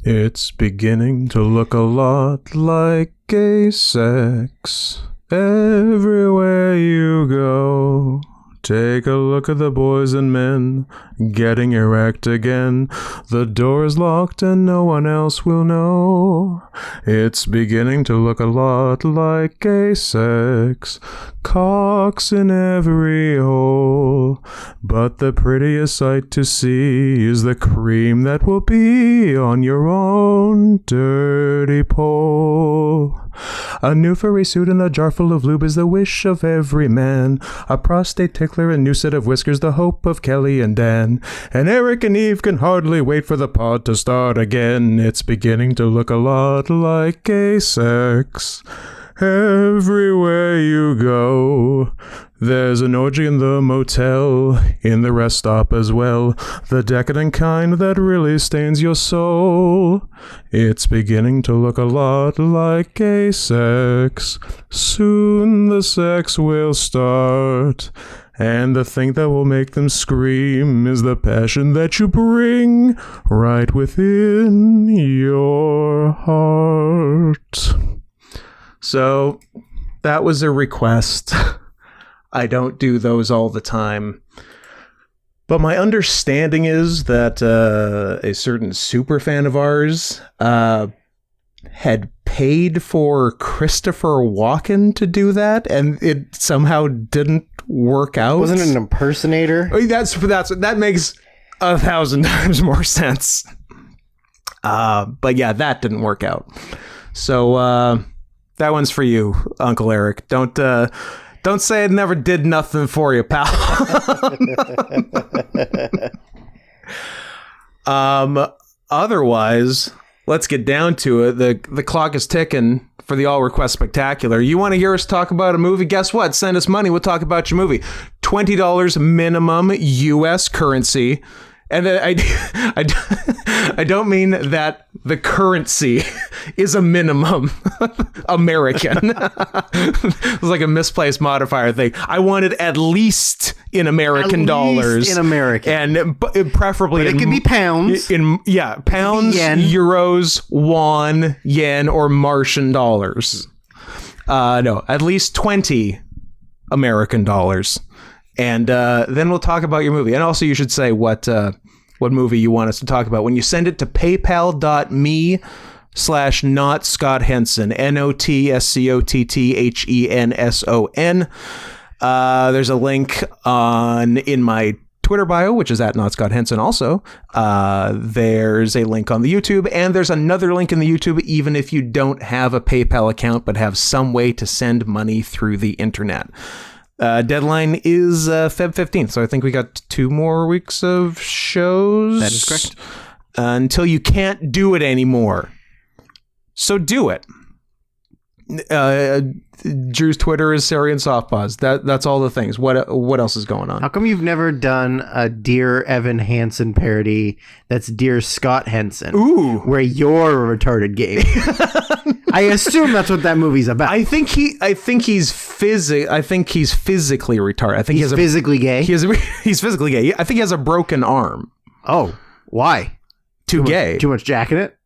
It's beginning to look a lot like gay sex everywhere you go. Take a look at the boys and men getting erect again. The door's locked and no one else will know. It's beginning to look a lot like gay sex. Cocks in every hole. But the prettiest sight to see is the cream that will be on your own dirty pole. A new furry suit and a jar full of lube is the wish of every man. A prostate tickler, a new set of whiskers, the hope of Kelly and Dan. And Eric and Eve can hardly wait for the pod to start again. It's beginning to look a lot like gay sex everywhere you go. There's an orgy in the motel, in the rest stop as well, the decadent kind that really stains your soul. It's beginning to look a lot like gay sex. Soon the sex will start, and the thing that will make them scream is the passion that you bring right within your heart. So, that was a request. I don't do those all the time. But my understanding is that a certain super fan of ours had paid for Christopher Walken to do that, and it somehow didn't work out. Wasn't it an impersonator? That makes 1,000 times more sense. But yeah, that didn't work out. So that one's for you, Uncle Eric. Don't say it never did nothing for you, pal. Otherwise, let's get down to it. The clock is ticking for the All Request Spectacular. You want to hear us talk about a movie? Guess what? Send us money. We'll talk about your movie. $20 minimum U.S. currency. And I don't mean that the currency is a minimum American. It's like a misplaced modifier thing. I want it at least in American dollars. In American. And preferably but it could be pounds. Pounds, yen. Euros, won, yen, or Martian dollars. No, at least 20 American dollars. And then we'll talk about your movie. And also you should say what movie you want us to talk about. When you send it to paypal.me/notscotthenson, NOTSCOTTHENSON. There's a link in my Twitter bio, which is at @notscotthenson also. There's a link on the YouTube, and there's another link in the YouTube even if you don't have a PayPal account but have some way to send money through the internet. Deadline is Feb 15th, so I think we got 2 more weeks of shows. That is correct. Until you can't do it anymore. So do it. Drew's Twitter is Syrian Softpaws. That's all the things. What else is going on? How come you've never done a Dear Evan Hansen parody that's Dear Scott Henson? Ooh. Where you're a retarded gay. I assume that's what that movie's about. I think he's physically retarded. I think he's physically gay. He's physically gay. I think he has a broken arm. Oh, why? Too gay. Too much jack in it?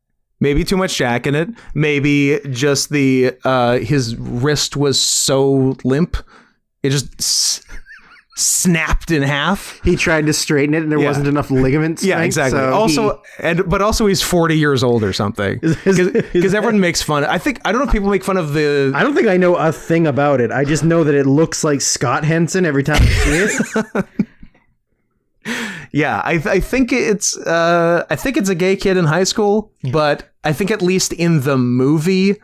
Maybe too much jack in it. Maybe just his wrist was so limp, it just snapped in half. He tried to straighten it, and there wasn't enough ligament strength. Yeah, exactly. So but also he's 40 years old or something. Because everyone makes fun. I don't know if people make fun of the. I don't think I know a thing about it. I just know that it looks like Scott Henson every time I see it. Yeah, I think it's a gay kid in high school, but I think at least in the movie,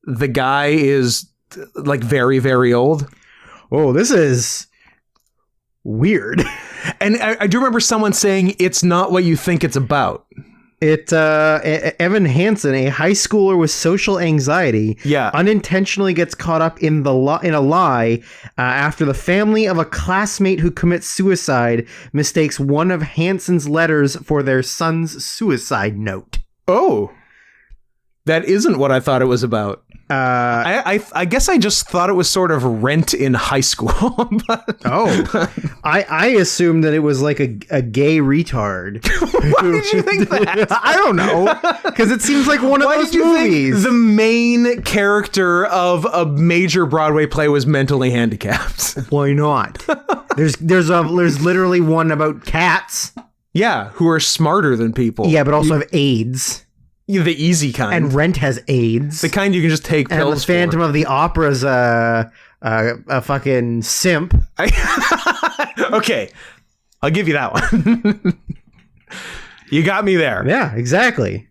the guy is like very, very old. Oh, this is weird. And I do remember someone saying it's not what you think it's about. Evan Hansen, a high schooler with social anxiety, unintentionally gets caught up in a lie after the family of a classmate who commits suicide mistakes one of Hansen's letters for their son's suicide note. Oh, That isn't what I thought it was about. I guess I just thought it was sort of Rent in high school. I assumed that it was like a gay retard. Why did you think that? I don't know, because it seems like one of those movies. The main character of a major Broadway play was mentally handicapped. Why not? There's literally one about cats. Yeah, who are smarter than people. Yeah, but also have AIDS. The easy kind. And Rent has AIDS. The kind you can just take pills and the Phantom of the Opera's a fucking simp. Okay, I'll give you that one. You got me there. Yeah, exactly.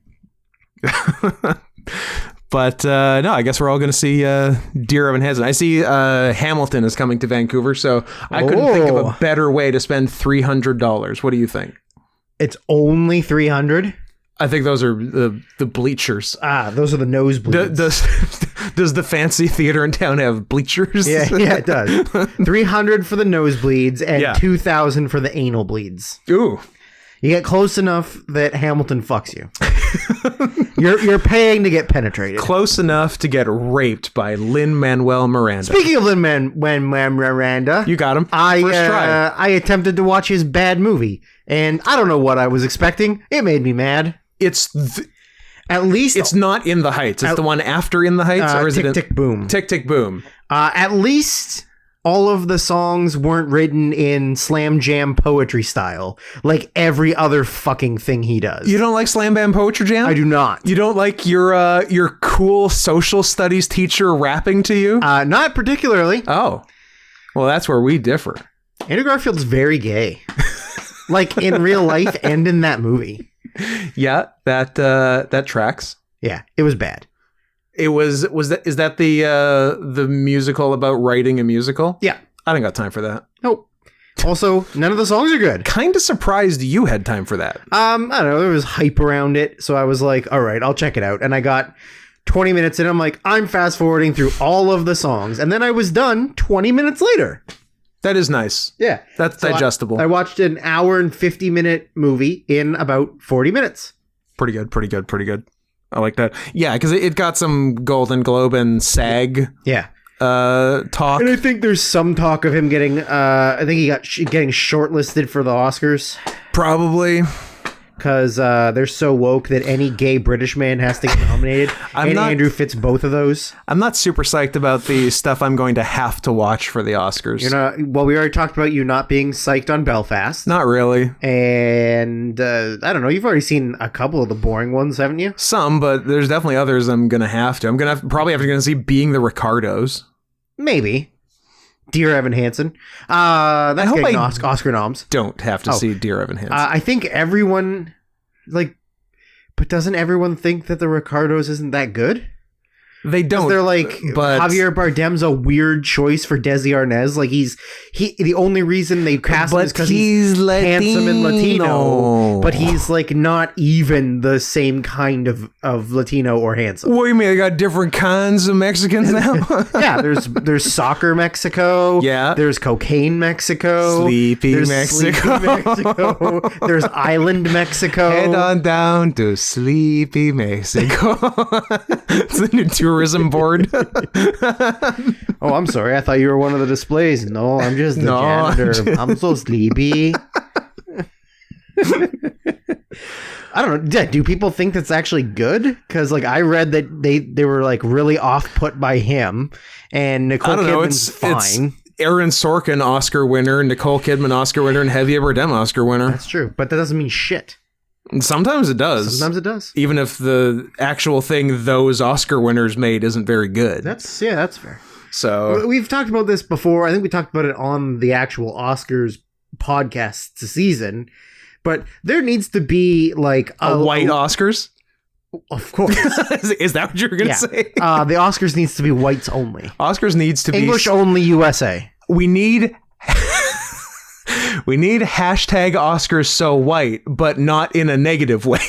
But no, I guess we're all going to see Dear Evan Hansen. I see Hamilton is coming to Vancouver, so I couldn't think of a better way to spend $300. What do you think? It's only $300. I think those are the bleachers. Those are the nosebleeds. Does the fancy theater in town have bleachers? Yeah, it does. $300 for the nosebleeds and $2,000 for the anal bleeds. Ooh. You get close enough that Hamilton fucks you. You're paying to get penetrated. Close enough to get raped by Lin-Manuel Miranda. Speaking of Lin-Manuel Miranda, you got him. First try. I attempted to watch his bad movie, and I don't know what I was expecting. It made me mad. At least it's not In the Heights. It's the one after In the Heights, or is Tick, it Tick Boom? Tick Tick Boom. At least all of the songs weren't written in slam jam poetry style, like every other fucking thing he does. You don't like slam jam poetry jam? I do not. You don't like your cool social studies teacher rapping to you? Not particularly. Oh, well, that's where we differ. Andrew Garfield's very gay, like in real life and in that movie. Yeah, that tracks. Yeah, it was bad. Is that the musical about writing a musical? Yeah. I don't got time for that. Nope. Also, none of the songs are good. Kind of surprised you had time for that. I don't know, there was hype around it, so I was like, all right, I'll check it out. And I got 20 minutes in, I'm like, I'm fast forwarding through all of the songs. And then I was done 20 minutes later. That is nice. Yeah. That's digestible. I watched an hour and 50-minute movie in about 40 minutes. Pretty good. I like that. Yeah, because it got some Golden Globe and SAG talk. And I think there's some talk of him getting, I think he getting shortlisted for the Oscars. Probably. Because they're so woke that any gay British man has to get nominated. Andrew fits both of those. I'm not super psyched about the stuff I'm going to have to watch for the Oscars. Well, we already talked about you not being psyched on Belfast. Not really. And I don't know, you've already seen a couple of the boring ones, haven't you? Some, but there's definitely others I'm going to have to. I'm going to probably have to see Being the Ricardos. Maybe. Dear Evan Hansen. That's getting Oscar noms. Don't have to see Dear Evan Hansen. I think everyone, but doesn't everyone think that the Ricardos isn't that good? They don't. They're like, but Javier Bardem's a weird choice for Desi Arnaz. Like the only reason they cast him is because he's handsome and Latino, but he's like not even the same kind of Latino or handsome. What do you mean? They got different kinds of Mexicans now? Yeah, there's soccer Mexico. Yeah, there's cocaine Mexico. Sleepy Mexico. There's island Mexico. Head on down to Sleepy Mexico. It's the new tourism board. Oh, I'm sorry. I thought you were one of the displays. No, I'm just the janitor. I'm so sleepy. I don't know. Do people think that's actually good? Because I read that they were really off put by him, and Nicole Kidman's fine. It's Aaron Sorkin Oscar winner, Nicole Kidman Oscar winner, and Javier Bardem Oscar winner. That's true, but that doesn't mean shit. Sometimes it does. Sometimes it does. Even if the actual thing those Oscar winners made isn't very good. That's fair. So we've talked about this before. I think we talked about it on the actual Oscars podcast season. But there needs to be a white Oscars. Of course. Is that what you were going to say? The Oscars needs to be whites only. Oscars needs to be English only USA. We need hashtag Oscars so white, but not in a negative way.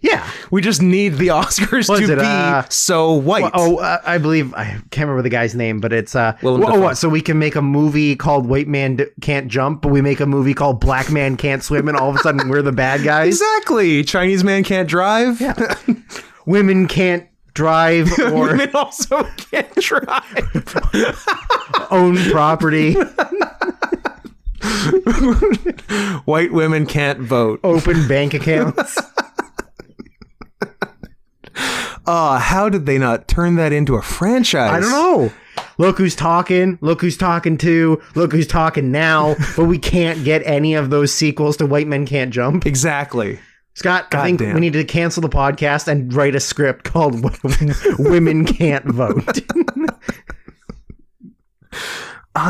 Yeah. We just need the Oscars to be so white. I believe, I can't remember the guy's name, but it's what? So we can make a movie called White Man Can't Jump, but we make a movie called Black Man Can't Swim, and all of a sudden we're the bad guys. Exactly. Chinese Man Can't Drive. Yeah. Women can't drive or women also can't drive. own property. White women can't vote. Open bank accounts. How did they not turn that into a franchise? I don't know. Look who's talking. Look who's talking to. Look who's talking now. But we can't get any of those sequels to White Men Can't Jump. Exactly. Scott, I think we need to cancel the podcast and write a script called Women Can't Vote.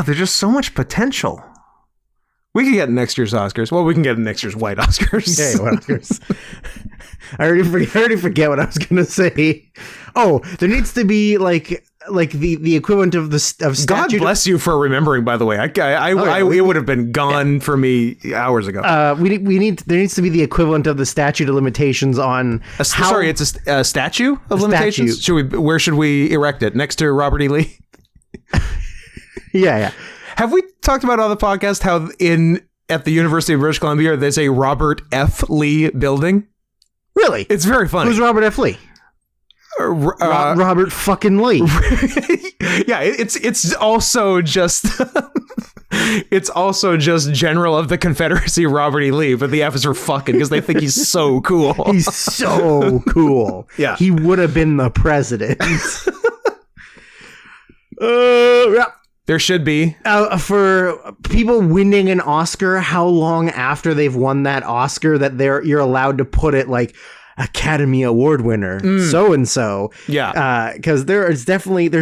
There's just so much potential. We could get next year's Oscars. Well, we can get next year's White Oscars. Yeah, White Oscars. I already forget what I was going to say. Oh, there needs to be like the equivalent of statute. God bless you for remembering, by the way. It would have been gone for me hours ago. There needs to be the equivalent of the statute of limitations on it's a statue of limitations. Where should we erect it? Next to Robert E. Lee? Yeah. Have we talked about on the podcast how at the University of British Columbia there's a Robert F. Lee building? Really? It's very funny. Who's Robert F. Lee? Robert fucking Lee. Yeah, it's also just it's also just General of the Confederacy Robert E. Lee, but the F is for fucking because they think he's so cool. He's so cool. Yeah, he would have been the president. Yeah. There should be. For people winning an Oscar, how long after they've won that Oscar that you're allowed to put it like Academy Award winner so and so? Yeah, because there's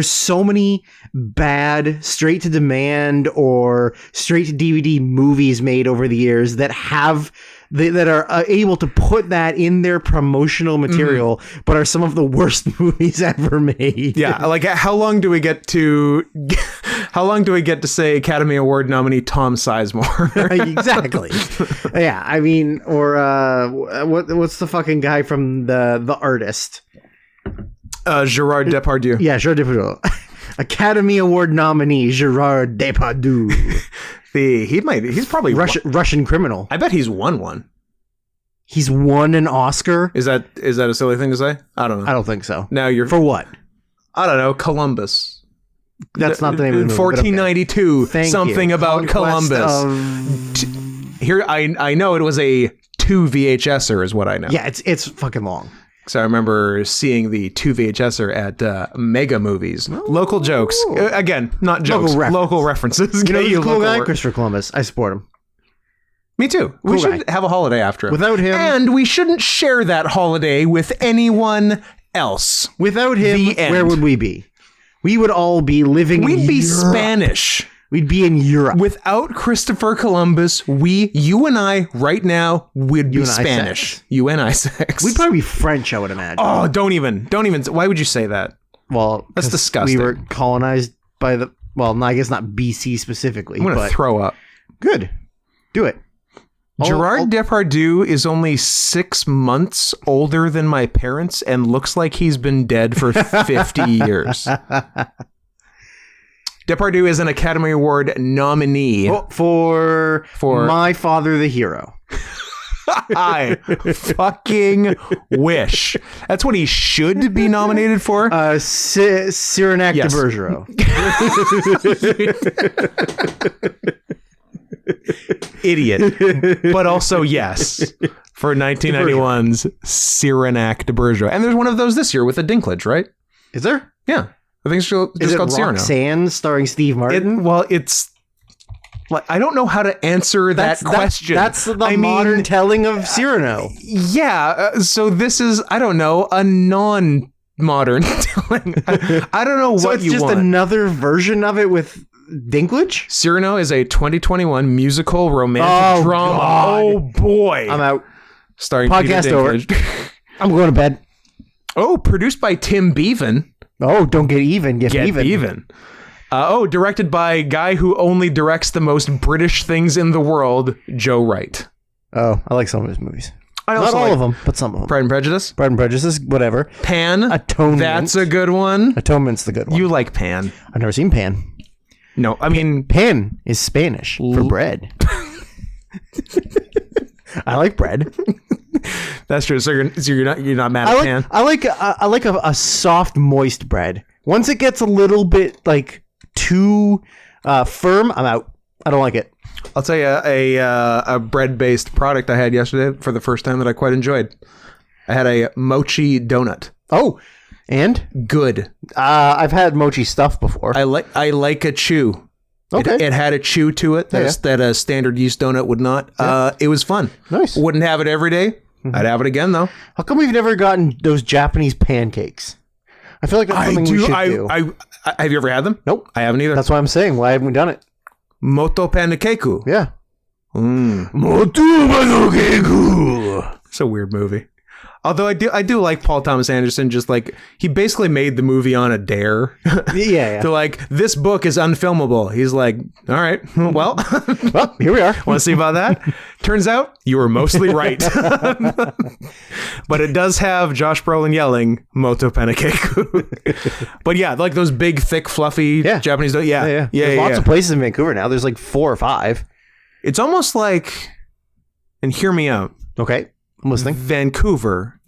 so many bad straight to demand or straight to DVD movies made over the years that are able to put that in their promotional material, but are some of the worst movies ever made. Yeah, like how long do we get to say Academy Award nominee Tom Sizemore? Exactly. Yeah, I mean, or what's the fucking guy from the Artist? Gerard Depardieu. Yeah, Gerard Depardieu. Academy Award nominee Gerard Depardieu. He's probably Russian criminal. I bet he's won one. He's won an Oscar? Is that a silly thing to say? I don't know. I don't think so. Now you're for what? I don't know. Columbus. That's not the name of the movie. 1492. Okay. Something about Columbus. Here, I know it was a 2 VHSer is what I know. Yeah, it's fucking long. So I remember seeing the 2 VHSer at Mega Movies. Local jokes. Again, not jokes. Local references. You know, he's a cool guy, Christopher Columbus. I support him. Me too. We should have a holiday after him. Without him. And we shouldn't share that holiday with anyone else. Without him, where would we be? We would all be living in Europe. We'd be Spanish. We'd be in Europe. Without Christopher Columbus, you and I, right now, would be Spanish. You and I sex. We'd probably be French, I would imagine. Oh, don't even. Why would you say that? Well, that's disgusting. We were colonized by I guess not BC specifically. I'm going to throw up. Good. Do it. Gerard Depardieu is only 6 months older than my parents and looks like he's been dead for 50 years. Depardieu is an Academy Award nominee for My Father the Hero. I fucking wish. That's what he should be nominated for. Cyranak de Bergerac. Idiot. But also yes. For 1991's Cyranak de Bergerac. And there's one of those this year with a Dinklage, right? Is there? Yeah. I think it's just called Cyrano. Roxanne starring Steve Martin? It's like I don't know how to answer that question. That's the modern telling of Cyrano. Yeah. So this is, I don't know, a non-modern telling. I don't know what you want. So it's just another version of it with Dinklage? Cyrano is a 2021 musical romantic drama. God. Oh boy. I'm out. Starring podcast Peter Dinklage. Over. I'm going to bed. Oh, produced by Tim Bevan. Oh, don't get even. Get even. Directed by a guy who only directs the most British things in the world, Joe Wright. Oh, I like some of his movies. Not all of them, but some of them. Pride and Prejudice? Pride and Prejudice, whatever. Pan? Atonement. That's a good one. Atonement's the good one. You like Pan. I've never seen Pan. No, I mean... Pan is Spanish for bread. I like bread. That's true. So you're not mad at pan. I like a soft, moist bread. Once it gets a little bit like too firm, I'm out. I don't like it. I'll tell you a bread-based product I had yesterday for the first time that I quite enjoyed. I had a mochi donut. Oh, and good. I've had mochi stuff before. I like a chew. Okay. It had a chew to it that a standard yeast donut would not. Yeah. It was fun. Nice. Wouldn't have it every day. Mm-hmm. I'd have it again though. How come we've never gotten those Japanese pancakes? I feel like that's something we should do. Have you ever had them? Nope. I haven't either. That's why I'm saying. Why haven't we done it? Moto panikeku. Yeah. Moto panikeku. It's a weird movie. Although I do like Paul Thomas Anderson, just like he basically made the movie on a dare. Yeah. To like, this book is unfilmable. He's like, all right, well, here we are. Want to see about that? Turns out you were mostly right. But it does have Josh Brolin yelling Moto Panikeku. But yeah, like those big, thick, fluffy Japanese. Yeah. There's lots of places in Vancouver now. There's like 4 or 5. It's almost like, and hear me out. Okay. I'm listening. Vancouver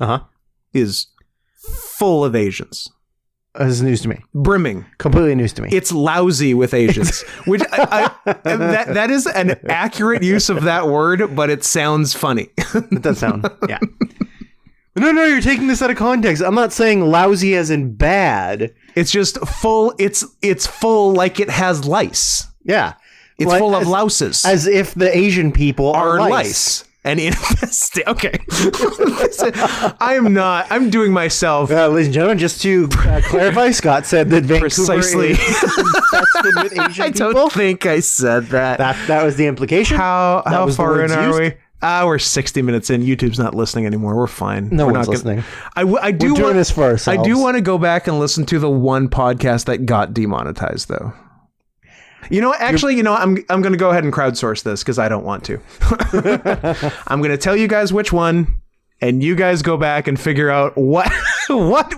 is full of Asians. This is news to me. Brimming. Completely news to me. It's lousy with Asians, which that is an accurate use of that word, but it sounds funny. It does sound, yeah. No, you're taking this out of context. I'm not saying lousy as in bad. It's just full. It's full like it has lice. Yeah. It's full of louses. As if the Asian people are lice. And infested. Okay. I'm doing myself. Ladies and gentlemen, just to clarify, Scott said that Vancouver precisely is infested with Asian people. I don't think I said that. That was the implication. How far in are we? We're 60 minutes in. YouTube's not listening anymore. We're fine. We're not listening. We're doing this for ourselves. I do want to go back and listen to the one podcast that got demonetized, though. I'm going to go ahead and crowdsource this because I don't want to. I'm going to tell you guys which one, and you guys go back and figure out what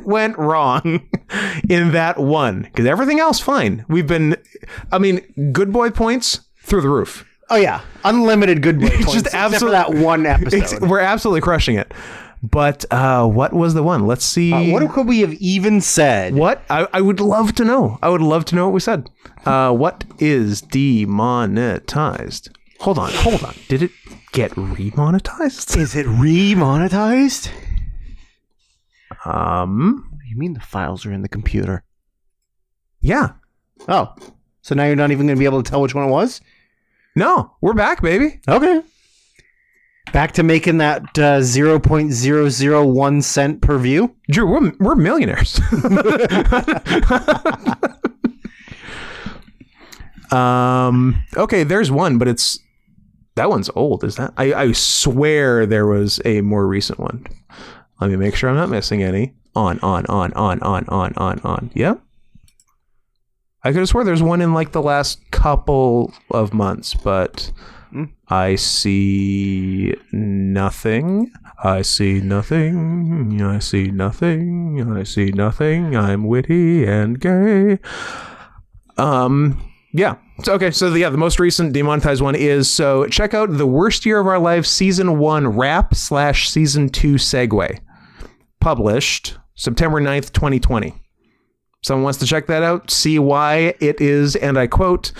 went wrong in that one. Because everything else, fine. Good boy points through the roof. Oh, yeah. Unlimited good boy points. Just except for that one episode. We're absolutely crushing it. But what was the one? Let's see. What could we have even said? What? I would love to know. I would love to know what we said. What is demonetized? Hold on. Did it get remonetized? Is it remonetized? What do you mean the files are in the computer? Yeah. Oh. So now you're not even going to be able to tell which one it was? No. We're back, baby. Okay. Back to making that 0.001 cent per view. Drew, we're millionaires. Okay, there's one, but that one's old. Is that? I swear there was a more recent one. Let me make sure I'm not missing any. On. Yep. I could have swore there's one in like the last couple of months, but I see nothing. I'm witty and gay. Yeah. So the most recent demonetized one is, so check out The Worst Year of Our Lives Season 1 Rap / Season 2 Segue. Published September 9th, 2020. Someone wants to check that out, see why it is, and I quote,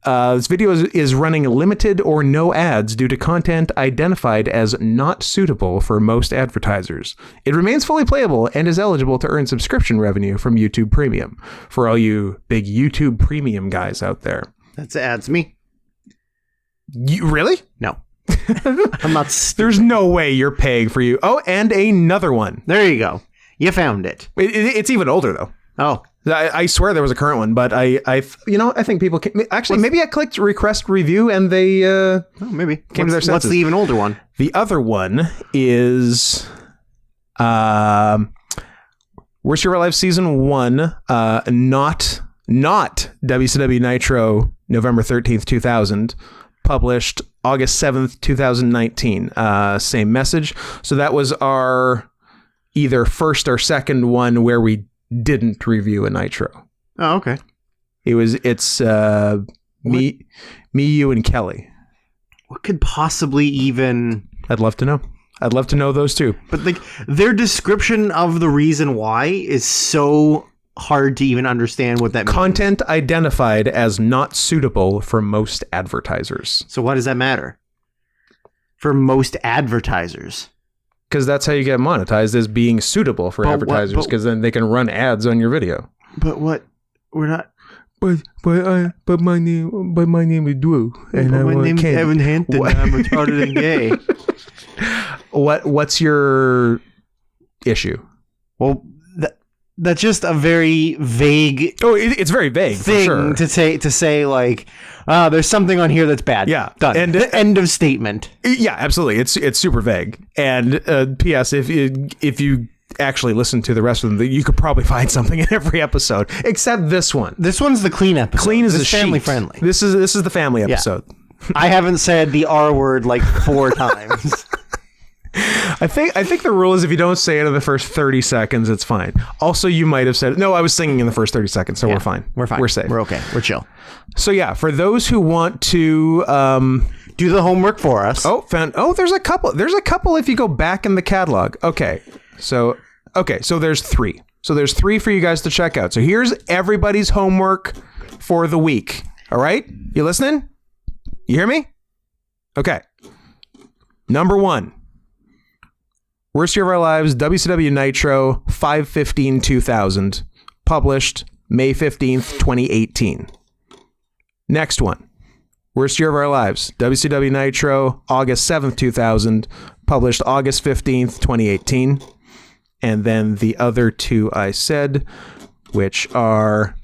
this video is running limited or no ads due to content identified as not suitable for most advertisers. It remains fully playable and is eligible to earn subscription revenue from YouTube Premium. For all you big YouTube Premium guys out there. That's me. You really? No. I'm not stupid. There's no way you're paying for you. Oh, and another one. There you go. You found it. It's even older though. Oh. I swear there was a current one, but I think people can, actually, maybe I clicked request review and they maybe came to their senses. What's the even older one? The other one is Worst Year of Our Lives Season 1, not WCW Nitro, November 13th, 2000, published August 7th, 2019. Same message. So that was our either first or second one where we didn't review a Nitro. Oh, okay. It's me, you, and Kelly. What could possibly even... I'd love to know. I'd love to know those too. But like their description of the reason why is so hard to even understand what that means. Content identified as not suitable for most advertisers. So why does that matter? For most advertisers. Because that's how you get monetized, is being suitable for advertisers, because then they can run ads on your video. But what? We're not. But my name is Drew, and my name is Evan Hampton. And I'm retarded and gay. What's your issue? Well, that's just a very vague. Oh, it's very vague thing for sure. to say like, there's something on here that's bad. Yeah, done. And end of statement. Yeah, absolutely. It's super vague. And P.S. If you actually listen to the rest of them, you could probably find something in every episode except this one. This one's the clean episode. Clean as a family sheet. Friendly. This is the family episode. Yeah. I haven't said the R word like 4 times. I think the rule is if you don't say it in the first 30 seconds, it's fine. Also, you might have said, no, I was singing in the first 30 seconds, so we're fine. We're fine. We're safe. We're okay. We're chill. So yeah, for those who want to do the homework for us. There's a couple if you go back in the catalog. Okay. So there's 3. So there's 3 for you guys to check out. So here's everybody's homework for the week. All right? You listening? You hear me? Okay. Number 1. Worst Year of Our Lives, WCW Nitro, 5/15/2000, published May 15th, 2018. Next one. Worst Year of Our Lives, WCW Nitro, August 7th, 2000, published August 15th, 2018. And then the other 2 I said, which are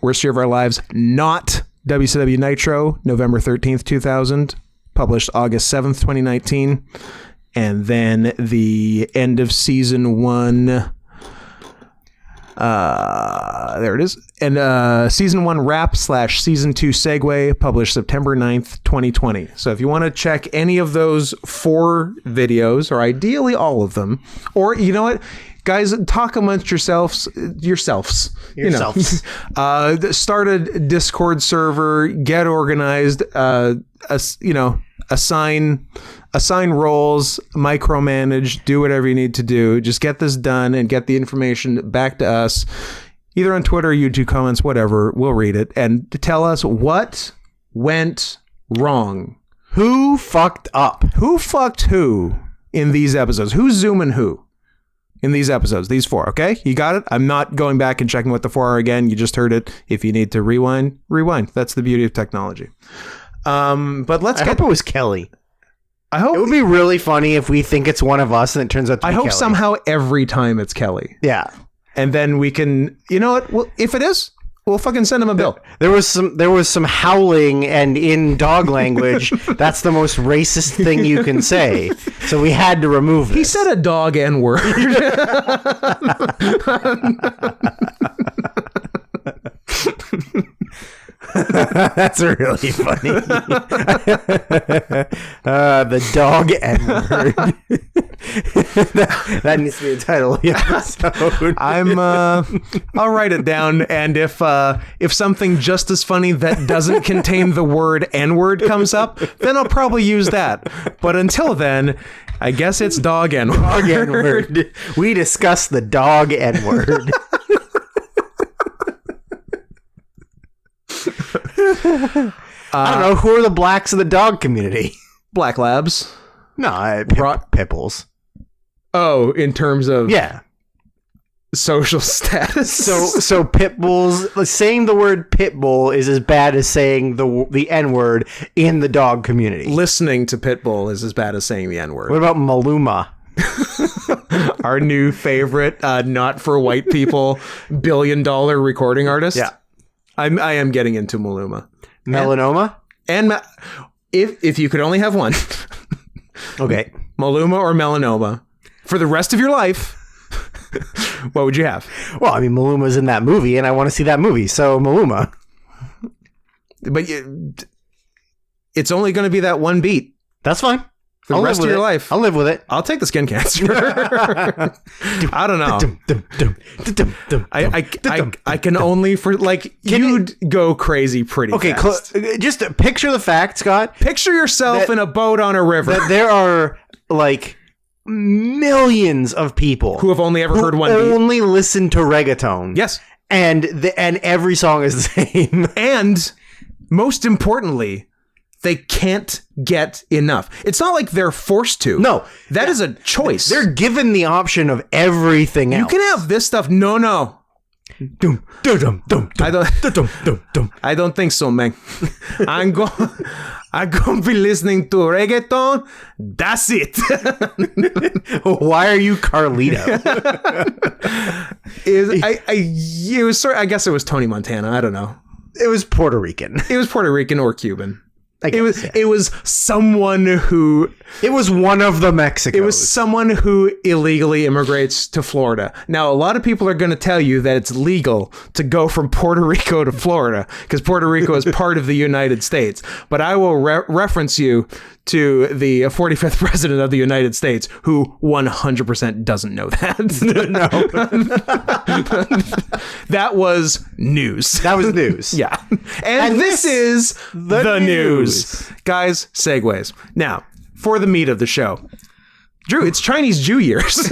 Worst Year of Our Lives, not WCW Nitro, November 13th, 2000, published August 7th, 2019. And then the end of season 1. There it is. And season 1 wrap / season 2 segue, published September 9th, 2020. So if you want to check any of those 4 videos, or ideally all of them, or you know what, guys, talk amongst yourselves. You know, start a Discord server, get organized, assign roles, micromanage, do whatever you need to do. Just get this done and get the information back to us, either on Twitter, YouTube comments, whatever. We'll read it and tell us what went wrong. Who fucked up? Who fucked who in these episodes? Who's zooming who in these episodes? These 4, okay? You got it? I'm not going back and checking what the 4 are again. You just heard it. If you need to rewind. That's the beauty of technology. But I hope it was Kelly. I hope it would be really funny if we think it's one of us and it turns out to be Kelly. I hope somehow every time it's Kelly. Yeah. And then we can, you know what? Well, if it is, we'll fucking send him a bill. There was some howling, and in dog language, that's the most racist thing you can say. So we had to remove this. He said a dog N-word. That's really funny. The dog N-word. that needs to be the title of the episode. I'll write it down, and if something just as funny that doesn't contain the word N-word comes up, then I'll probably use that. But until then, I guess it's dog N-word. Dog N-word. We discussed the dog N-word. I don't know, who are the blacks of the dog community? Black labs. No, pit bulls. Oh, in terms of social status. So pit bulls, saying the word pit bull is as bad as saying the N-word in the dog community. Listening to pit bull is as bad as saying the N-word. What about Maluma? Our new favorite, not for white people, $1 billion recording artist. Yeah. I am getting into Maluma. Melanoma? And if you could only have one. Okay. Maluma or melanoma. For the rest of your life, what would you have? Well, I mean, Maluma's in that movie, and I want to see that movie, so Maluma. But it's only going to be that one beat. That's fine. For the rest of your life. I'll live with it. I'll take the skin cancer. I don't know. I can only you'd go crazy pretty fast. Just picture the fact, Scott. Picture yourself in a boat on a river. That there are like millions of people who have only ever heard one beat. Only listen to reggaeton. Yes. And every song is the same. And most importantly, they can't get enough. It's not like they're forced to. No. That is a choice. They're given the option of everything else. You can have this stuff. No. I don't think so, man. I'm going to be listening to reggaeton. That's it. Why are you Carlito? I guess it was Tony Montana. I don't know. It was Puerto Rican. It was Puerto Rican or Cuban. Guess, it was someone who... It was one of the Mexicos. It was someone who illegally immigrates to Florida. Now, a lot of people are going to tell you that it's legal to go from Puerto Rico to Florida because Puerto Rico is part of the United States. But I will reference you to the 45th president of the United States who 100% doesn't know that. No. That was news. That was news. Yeah. And this is the news. Guys, segues. Now, for the meat of the show. Drew, it's Chinese Jew years.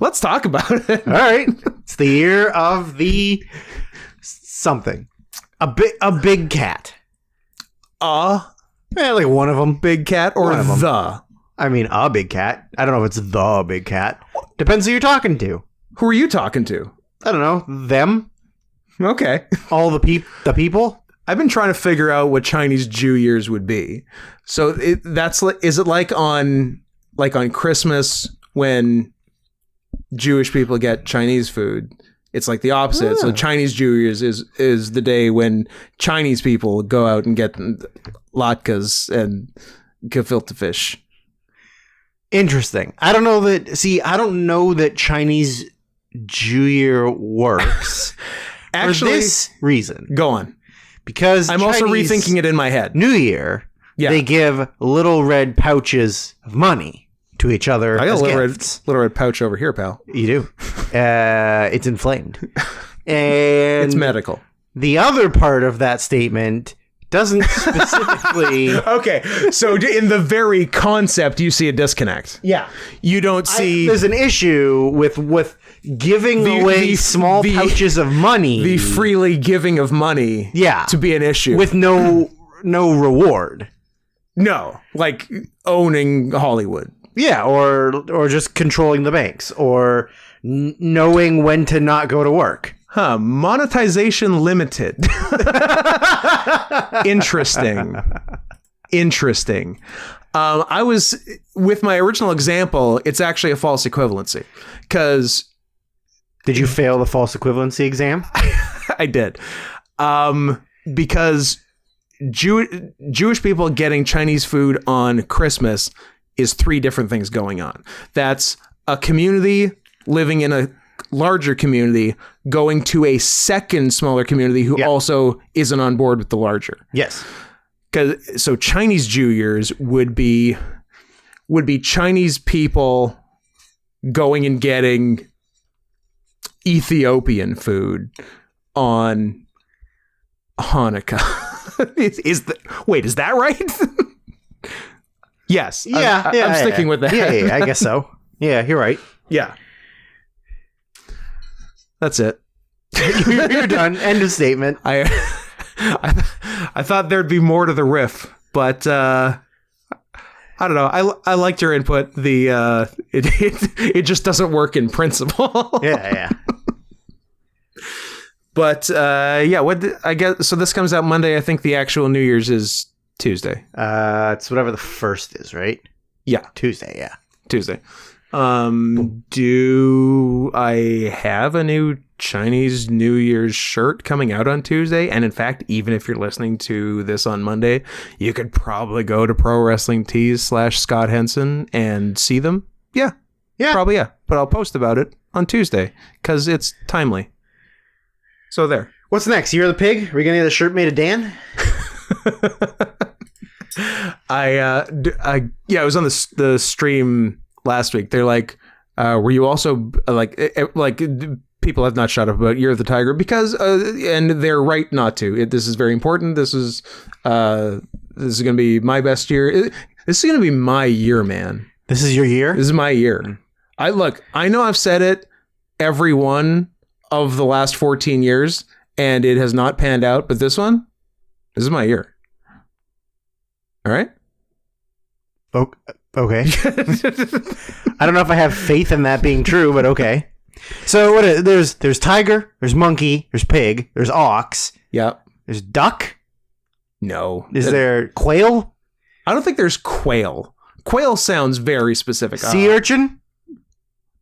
Let's talk about it. All right. It's the year of the something. A big cat. Like one of them. Big cat or the? I mean, a big cat. I don't know if it's the big cat. Depends who you're talking to. Who are you talking to? I don't know. Them. Okay. All the people. I've been trying to figure out what Chinese Jew years would be. So is it like on Christmas when Jewish people get Chinese food? It's like the opposite. Yeah. So Chinese Jew years is the day when Chinese people go out and get latkes and gefilte fish. Interesting. I don't know that Chinese Jew year works. Actually, for this reason. Go on. Because I'm also rethinking it in my head. New Year, they give little red pouches of money to each other. I got a little red pouch over here, pal. You do. It's inflamed. And it's medical. The other part of that statement doesn't specifically... Okay, so in the very concept, you see a disconnect. Yeah. You don't see... There's an issue with giving away small pouches of money. The freely giving of money to be an issue. With no reward. No, like owning Hollywood. Yeah, or just controlling the banks, or knowing when to not go to work. Monetization limited. Interesting. I was, with my original example, it's actually a false equivalency. Because... Did you fail the false equivalency exam? I did. Because Jewish people getting Chinese food on Christmas is three different things going on. That's a community living in a larger community going to a second smaller community who also isn't on board with the larger. Yes. So Chinese Jew years would be Chinese people going and getting Ethiopian food on Hanukkah. Is that right? Yes. Yeah. I'm sticking with that. Yeah, I guess so. Yeah, you're right. Yeah. That's it. You're done. End of statement. I thought there'd be more to the riff, but I don't know. I liked your input. It just doesn't work in principle. Yeah. But I guess so. This comes out Monday. I think the actual New Year's is Tuesday. It's whatever the first is, right? Yeah, Tuesday. Yeah, Tuesday. Do I have a new Chinese New Year's shirt coming out on Tuesday? And in fact, even if you're listening to this on Monday, you could probably go to Pro Wrestling Tees /Scott Henson and see them. Yeah. Probably, yeah. But I'll post about it on Tuesday because it's timely. So there. What's next? Year of the Pig? Are we gonna get a shirt made of Dan? I was on the stream last week. They're like, were you also like people have not shut up about Year of the Tiger because and they're right not to. This is very important. This is going to be my best year. This is going to be my year, man. This is your year? This is my year. I know I've said it every one of the last 14 years, and it has not panned out, but this is my year. All right? Okay. I don't know if I have faith in that being true, but okay. So there's tiger, there's monkey, there's pig, there's ox. Yep. There's duck. No. Is there quail? I don't think there's quail. Quail sounds very specific. Sea urchin?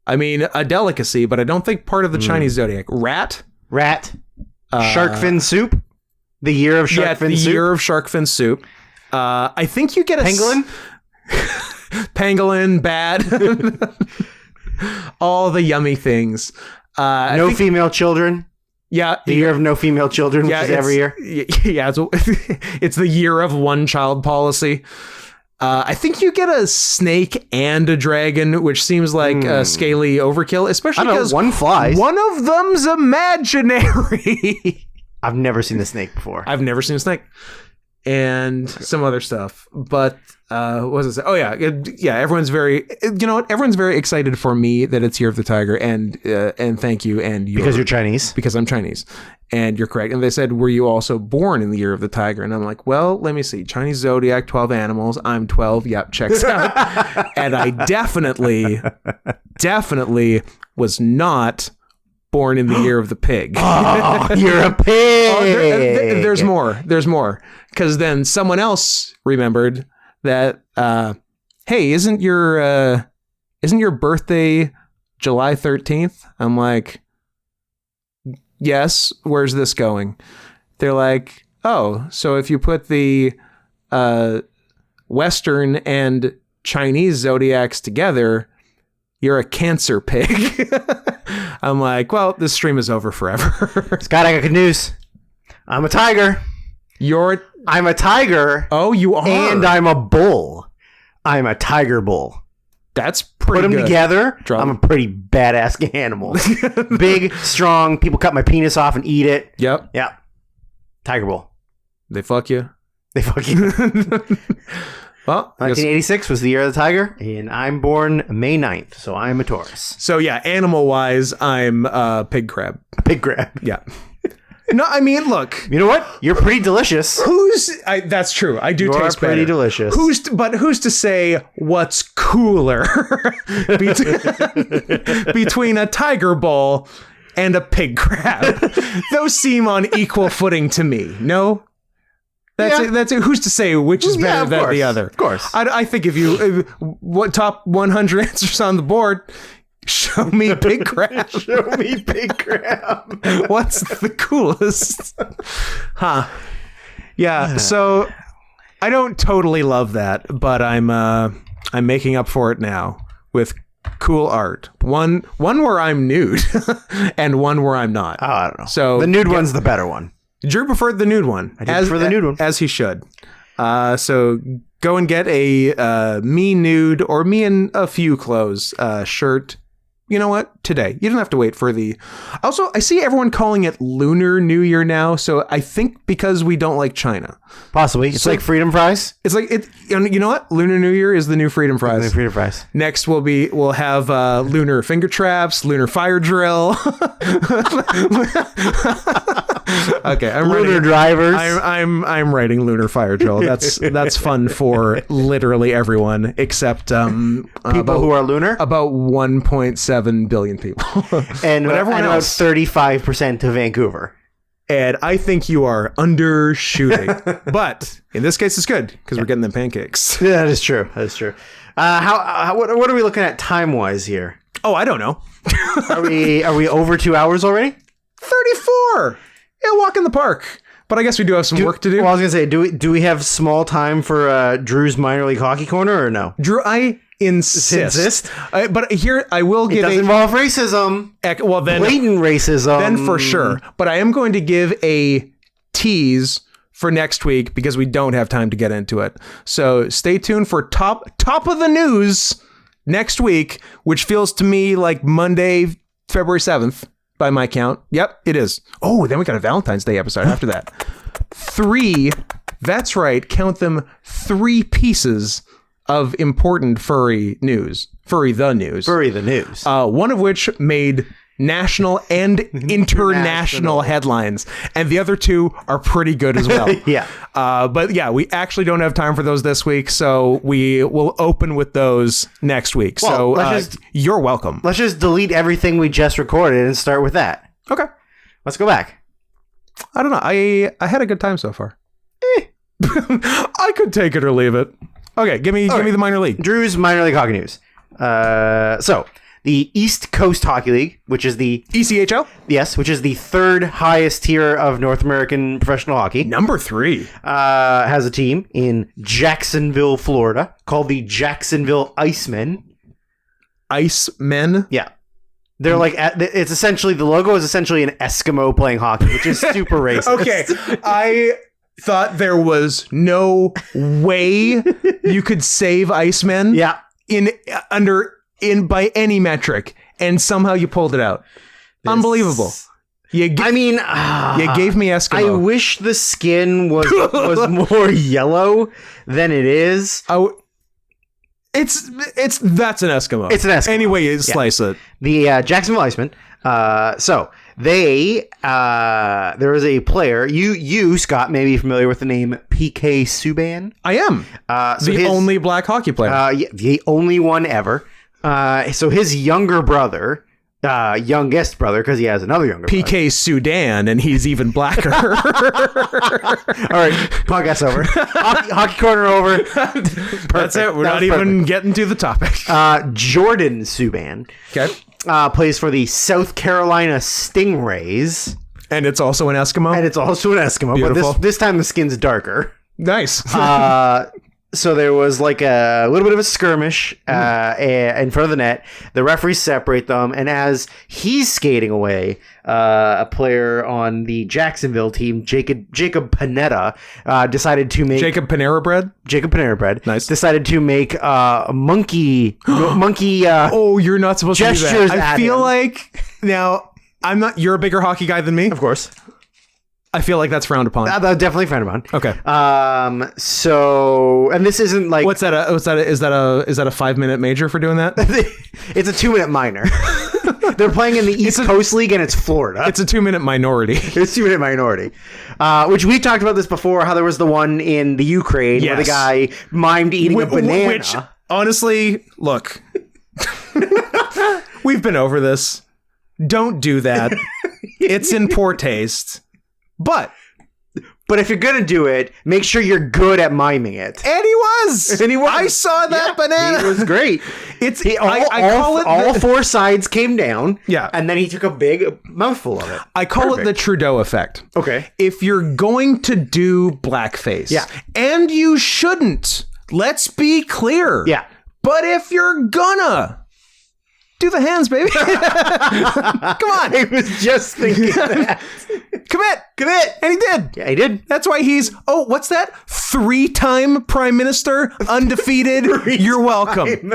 I mean, a delicacy, but I don't think part of the Chinese zodiac. Rat? Shark fin soup? The year of shark fin soup? The year of shark fin soup. I think you get a... Pangolin? Pangolin, bad. All the yummy things. No female children? Yeah. The year of no female children, which is every year? Yeah, it's the year of one child policy. I think you get a snake and a dragon, which seems like a scaly overkill, especially because one flies. One of them's imaginary. I've never seen the snake before. I've never seen a snake. And some other stuff. But what was it? Oh, yeah. Yeah, everyone's very... You know what? Everyone's very excited for me that it's Year of the Tiger. And thank you. And because you're Chinese? Because I'm Chinese. And you're correct. And they said, were you also born in the Year of the Tiger? And I'm like, well, let me see. Chinese Zodiac, 12 animals. I'm 12. Yep, checks out. And I definitely was not... born in the year of the pig. Oh, you're a pig. There's more. Because then someone else remembered that, hey, isn't your birthday July 13th? I'm like, yes. Where's this going? They're like, oh, so if you put the Western and Chinese zodiacs together, you're a Cancer pig. I'm like, well, this stream is over forever. Scott, I got good news. I'm a tiger. I'm a tiger. Oh, you are. And I'm a bull. I'm a tiger bull. That's pretty good. Put them together, I'm a pretty badass animal. Big, strong. People cut my penis off and eat it. Yep. Tiger bull. They fuck you. Well, 1986 was the year of the tiger, and I'm born May 9th, so I'm a Taurus. So yeah, animal-wise, I'm pig crab. Pig crab. Yeah. No, I mean, look. You know what? You're pretty delicious. That's true. I do taste better. Pretty delicious. Who's to say what's cooler between a tiger bull and a pig crab? Those seem on equal footing to me. No? That's it. Who's to say which is better than the other? Of course. I think if you what top 100 answers on the board, show me pig crab. Show me pig crab. What's the coolest? Huh? Yeah. So I don't totally love that, but I'm making up for it now with cool art. One where I'm nude, and one where I'm not. Oh, I don't know. So the nude one's the better one. Drew preferred the nude one. I prefer the nude one. As he should. So go and get a me nude or me in a few clothes shirt. You know what? Today. You don't have to wait for the... Also, I see everyone calling it Lunar New Year now, so I think because we don't like China. Possibly. It's like freedom fries? It's like... You know what? Lunar New Year is the new freedom fries. The new freedom fries. Next we'll have lunar finger traps, lunar fire drill. Okay, Lunar drivers. I'm writing lunar fire drill. That's fun for literally everyone except people who are lunar. About 1.7 billion people, and everyone else, about 35% to Vancouver. And I think you are undershooting, but in this case, it's good because we're getting them pancakes. Yeah, that is true. What are we looking at time wise here? Oh, I don't know. Are we over 2 hours already? 34. Yeah, walk in the park. But I guess we do have some work to do. Well, I was gonna say, do we have small time for Drew's minor league hockey corner or no? Drew, I insist. But here I will give. It does involve racism. Well, then blatant racism. Then for sure. But I am going to give a tease for next week because we don't have time to get into it. So stay tuned for top of the news next week, which feels to me like Monday, February 7th. By my count. Yep, it is. Oh, then we got a Valentine's Day episode after that. 3, that's right, count them, 3 pieces of important furry the news. Furry the news. One of which made national and international headlines, and the other two are pretty good as well. Yeah. But yeah, we actually don't have time for those this week, so we will open with those next week. Well, so you're welcome. Let's just delete everything we just recorded and start with that. Okay. Let's go back. I don't know. I had a good time so far. I could take it or leave it. Okay, give me the minor league. Drew's minor league hockey news. So the East Coast Hockey League, which is the ECHL? Yes, which is the third highest tier of North American professional hockey. Number 3. Has a team in Jacksonville, Florida, called the Jacksonville Icemen. Icemen? Yeah. They're like, it's essentially, the logo is essentially an Eskimo playing hockey, which is super racist. Okay. I thought there was no way you could save Icemen. Yeah. By any metric, and somehow you pulled it out. Unbelievable. You gave me Eskimo. I wish the skin was more yellow than it is. Oh, that's an Eskimo. It's an Eskimo. Any way you slice it. The Jacksonville Icemen. So they there is a player you Scott may be familiar with the name PK Subban. I am. The only black hockey player. Yeah, the only one ever. So his younger brother, youngest brother, because he has another younger brother. PK Sudan, and he's even blacker. All right, podcast over. Hockey corner over. That's it. We're not even getting to the topic. Jordan Subban. Okay. Plays for the South Carolina Stingrays. And it's also an Eskimo? Beautiful. But this time the skin's darker. Nice. So there was like a little bit of a skirmish in front of the net. The referees separate them, and as he's skating away, a player on the Jacksonville team, Jacob Panetta, decided to make Jacob Panera Bread. Nice. Decided to make monkey. Oh, you're not supposed to do gestures. that. I feel like now I'm not. You're a bigger hockey guy than me, of course. I feel like that's frowned upon. That's definitely frowned upon. Okay. So, and this isn't like is that a 5-minute major for doing that? It's a 2-minute minor. They're playing in the East Coast League, and it's Florida. It's a 2-minute minority. It's a 2-minute minority. Which we talked about this before. How there was the one in the Ukraine where the guy mimed eating a banana. Which, honestly, look, we've been over this. Don't do that. It's in poor taste. But if you're gonna do it, make sure you're good at miming it. And he was. I saw that banana. It was great. All 4 sides came down. Yeah, and then he took a big mouthful of it. I call it the Trudeau effect. Okay. If you're going to do blackface, and you shouldn't. Let's be clear. Yeah. But if you're gonna. Do the hands, baby. Come on. I was just thinking that. Commit. And he did. Yeah, he did. That's why he's, what's that? 3-time prime minister, undefeated. You're welcome.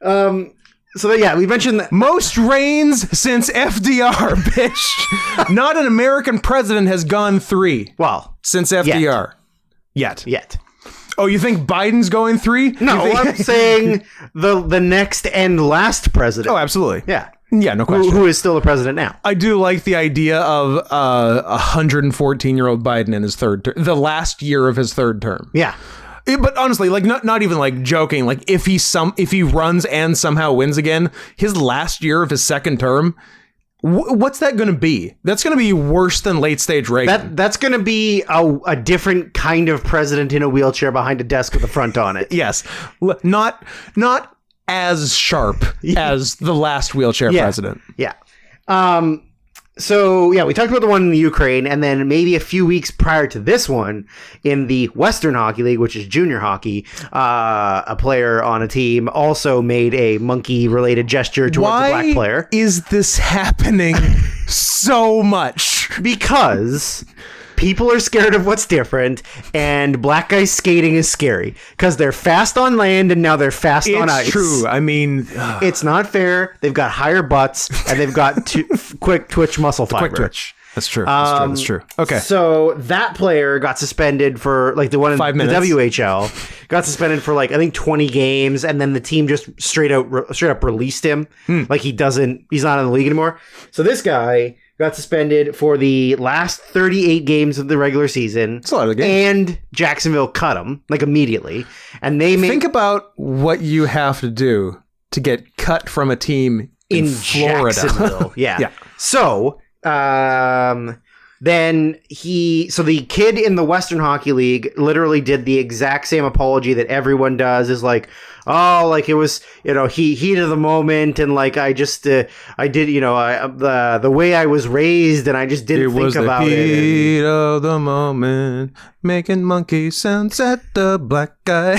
We mentioned that. Most reigns since FDR, bitch. Not an American president has gone 3. Well, since FDR. Yet. Oh, you think Biden's going 3? No, I'm saying the next and last president. Oh, absolutely. Yeah. Yeah, no question. Who is still the president now? I do like the idea of a 114-year-old Biden in his third term, the last year of his third term. Yeah. But honestly, like not even like joking, like if he runs and somehow wins again, his last year of his second term, what's that going to be? That's going to be worse than late stage Reagan. That's going to be a different kind of president in a wheelchair behind a desk with a front on it. Yes. Not as sharp as the last wheelchair president. Yeah. So, we talked about the one in the Ukraine, and then maybe a few weeks prior to this one, in the Western Hockey League, which is junior hockey, a player on a team also made a monkey-related gesture towards a black player. Why is this happening so much? Because people are scared of what's different, and black guys skating is scary because they're fast on land and now they're fast on ice. It's true. I mean, it's not fair. They've got higher butts and they've got quick twitch muscle fiber. Quick twitch. That's true. That's true. Okay. So that player got suspended for like the one in 5 the minutes. WHL got suspended for like I think 20 games, and then the team just straight up released him. Like he's not in the league anymore. So this guy got suspended for the last 38 games of the regular season. That's a lot of games. And Jacksonville cut him like immediately. And they think about what you have to do to get cut from a team in Florida. Jacksonville. Yeah. So, then the kid in the Western Hockey League literally did the exact same apology that everyone does, is like, oh, like it was, heat of the moment, and like I just I did, the way I was raised, and I just didn't think about it. It was the heat of the moment, making monkey sounds at the black guy.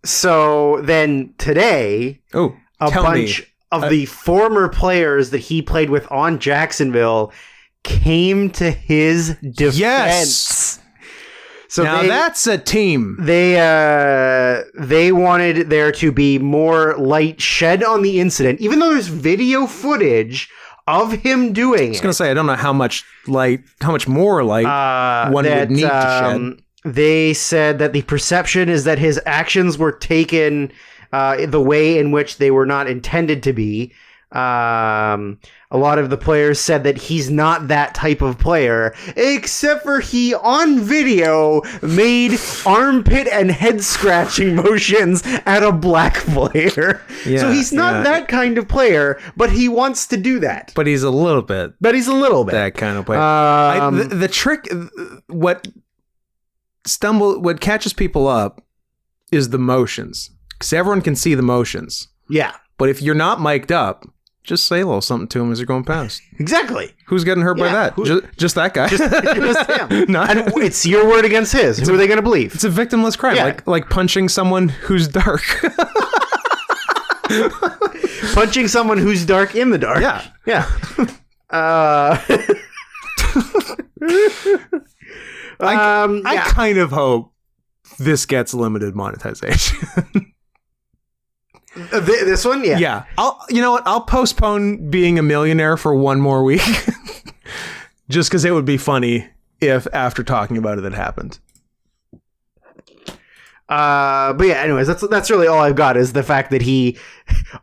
So then today, a bunch of the former players that he played with on Jacksonville came to his defense. Yes. So now that's a team. They wanted there to be more light shed on the incident, even though there's video footage of him doing it. I was going to say, I don't know how much more light one would need to shed. They said that the perception is that his actions were taken the way in which they were not intended to be. A lot of the players said that he's not that type of player, except for he on video made armpit and head scratching motions at a black player. Yeah, so he's not that kind of player, but he wants to do that. But he's a little bit. That kind of player. The trick, what catches people up is the motions, because everyone can see the motions. Yeah. But if you're not mic'd up, just say a little something to him as you're going past. Exactly. Who's getting hurt by that? Just that guy. Just him. And it's your word against his. Who are they going to believe? It's a victimless crime. Yeah. Like punching someone who's dark. Punching someone who's dark in the dark. Yeah. Yeah. I kind of hope this gets limited monetization. This one? Yeah. Yeah. You know what? I'll postpone being a millionaire for one more week. Just because it would be funny if after talking about it happened. But yeah, anyways, that's really all I've got, is the fact that he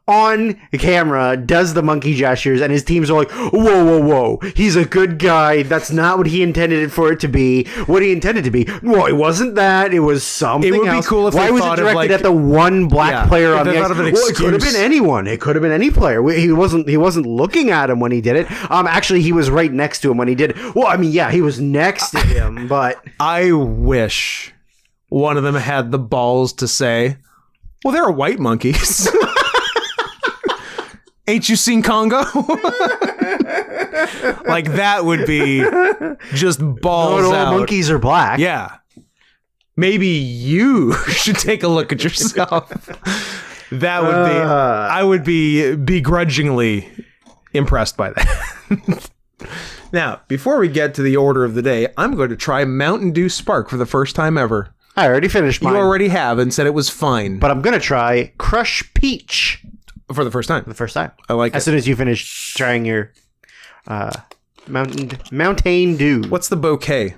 on camera does the monkey gestures, and his teams are like, whoa, he's a good guy. That's not what he intended it for it to be. What he intended to be. Well, it wasn't that. It was something else. It would be cool if Why they was thought it directed at the one black player on the ice? Well, it could have been anyone. It could have been any player. He wasn't looking at him when he did it. Actually, he was right next to him when he did it. Well, I mean, yeah, he was next to him, but I wish one of them had the balls to say, well, there are white monkeys. Ain't you seen Congo? Like, that would be just balls not out. All monkeys are black. Yeah. Maybe you should take a look at yourself. That would be, I would be begrudgingly impressed by that. Now, before we get to the order of the day, I'm going to try Mountain Dew Spark for the first time ever. I already finished mine. You already have and said it was fine. But I'm going to try Crush Peach. For the first time. I like it. As soon as you finish trying your Mountain Dew. What's the bouquet?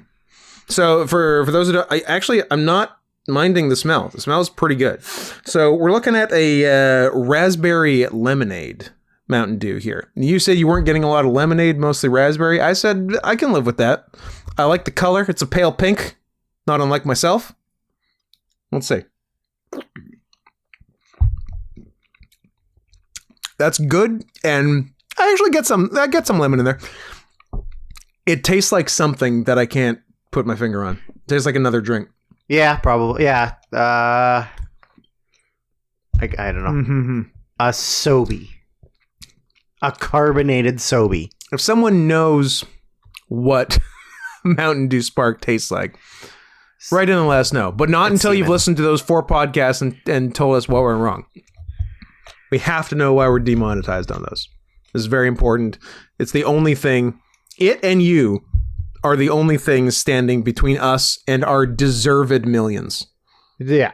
So for those who don't, I'm not minding the smell. The smell is pretty good. So we're looking at a raspberry lemonade Mountain Dew here. You said you weren't getting a lot of lemonade, mostly raspberry. I said I can live with that. I like the color. It's a pale pink, not unlike myself. Let's see. That's good, and I actually get some lemon in there. It tastes like something that I can't put my finger on. It tastes like another drink. Yeah, probably. Yeah. I don't know. Mm-hmm. A Sobe. A carbonated Sobe. If someone knows what Mountain Dew Spark tastes like, write in and let us know. But not until you've listened to those 4 podcasts and told us what went wrong. We have to know why we're demonetized on those. This is very important. It's the only thing. It and you are the only things standing between us and our deserved millions. Yeah.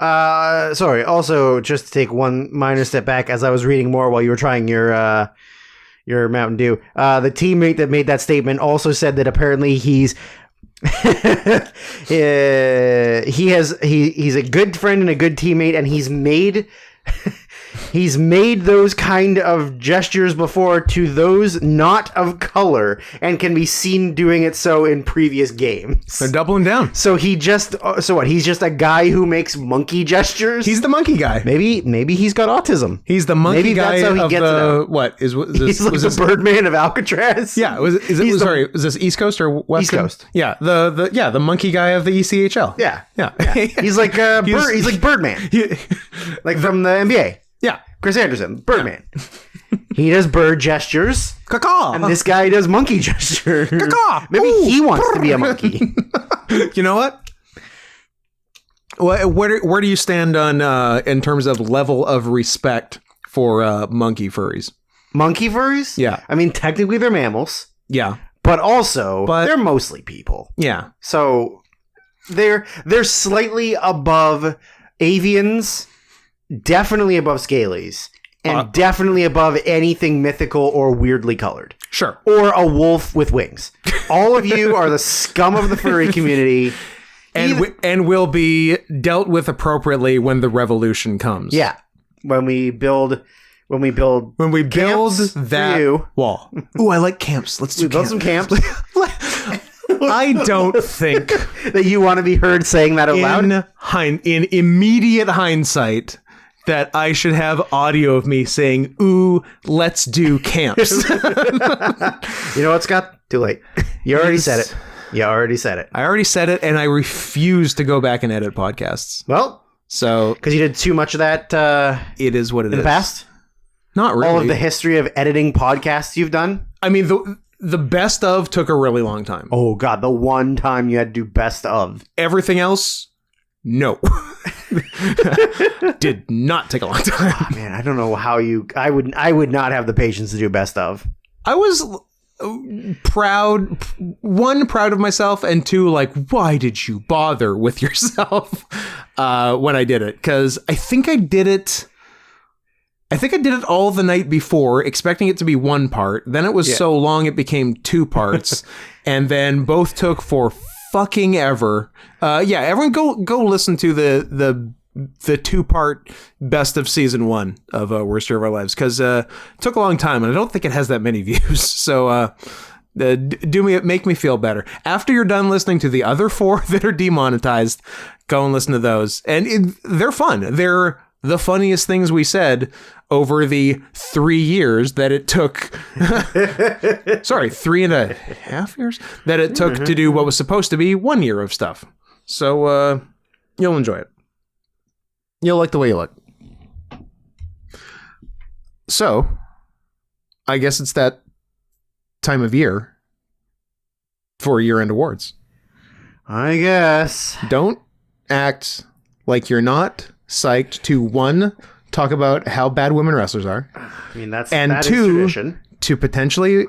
Sorry. Also, just to take one minor step back, as I was reading more while you were trying your your Mountain Dew. The teammate that made that statement also said that apparently he's he's a good friend and a good teammate, and he's made those kind of gestures before to those not of color, and can be seen doing it so in previous games. They're doubling down. So he's just a guy who makes monkey gestures. He's the monkey guy. Maybe he's got autism. He's the monkey guy of the what is this? He's like the Birdman of Alcatraz. Yeah, was this East Coast or West East Coast? Yeah, the monkey guy of the ECHL. Yeah. He's like he's like Birdman, like from the NBA. Yeah, Chris Anderson, Birdman. He does bird gestures. Caw. And this guy does monkey gestures. Caw. Maybe he wants to be a monkey. You know what? Where do you stand on in terms of level of respect for monkey furries? Monkey furries? Yeah. I mean, technically they're mammals. Yeah. But also, they're mostly people. Yeah. So they're slightly above avians, definitely above scalies, and definitely above anything mythical or weirdly colored. Sure. Or a wolf with wings. All of you are the scum of the furry community. And will be dealt with appropriately when the revolution comes. Yeah. When we build that wall. Ooh, I like camps. Let's build some camps. I don't think that you want to be heard saying that out loud. In immediate hindsight, that I should have audio of me saying, "Ooh, let's do camps." You know what, Scott? Too late. You already said it. I already said it, and I refuse to go back and edit podcasts. Well, so because you did too much of that. It is what it is. In the past. Not really. All of the history of editing podcasts you've done. I mean, the best of took a really long time. Oh God, the one time you had to do best of. Everything else, no. Did not take a long time. Oh, man, I don't know how you. I would not have the patience to do best of. I was proud. One, proud of myself, and two, like, why did you bother with yourself when I did it? Because I think I did it all the night before, expecting it to be one part. Then it was so long it became two parts, and then both took for fucking ever. Everyone go listen to the 2-part best of season 1 of Worst Year of Our Lives, because it took a long time, and I don't think it has that many views. So make me feel better. After you're done listening to the other 4 that are demonetized, go and listen to those, and they're fun. They're the funniest things we said over the 3 years that it took. 3.5 years that it took to do what was supposed to be 1 year of stuff. So you'll enjoy it. You'll like the way you look. So I guess it's that time of year for year-end awards. I guess. Don't act like you're not psyched to, 1, talk about how bad women wrestlers are. I mean, that 2, is tradition. To potentially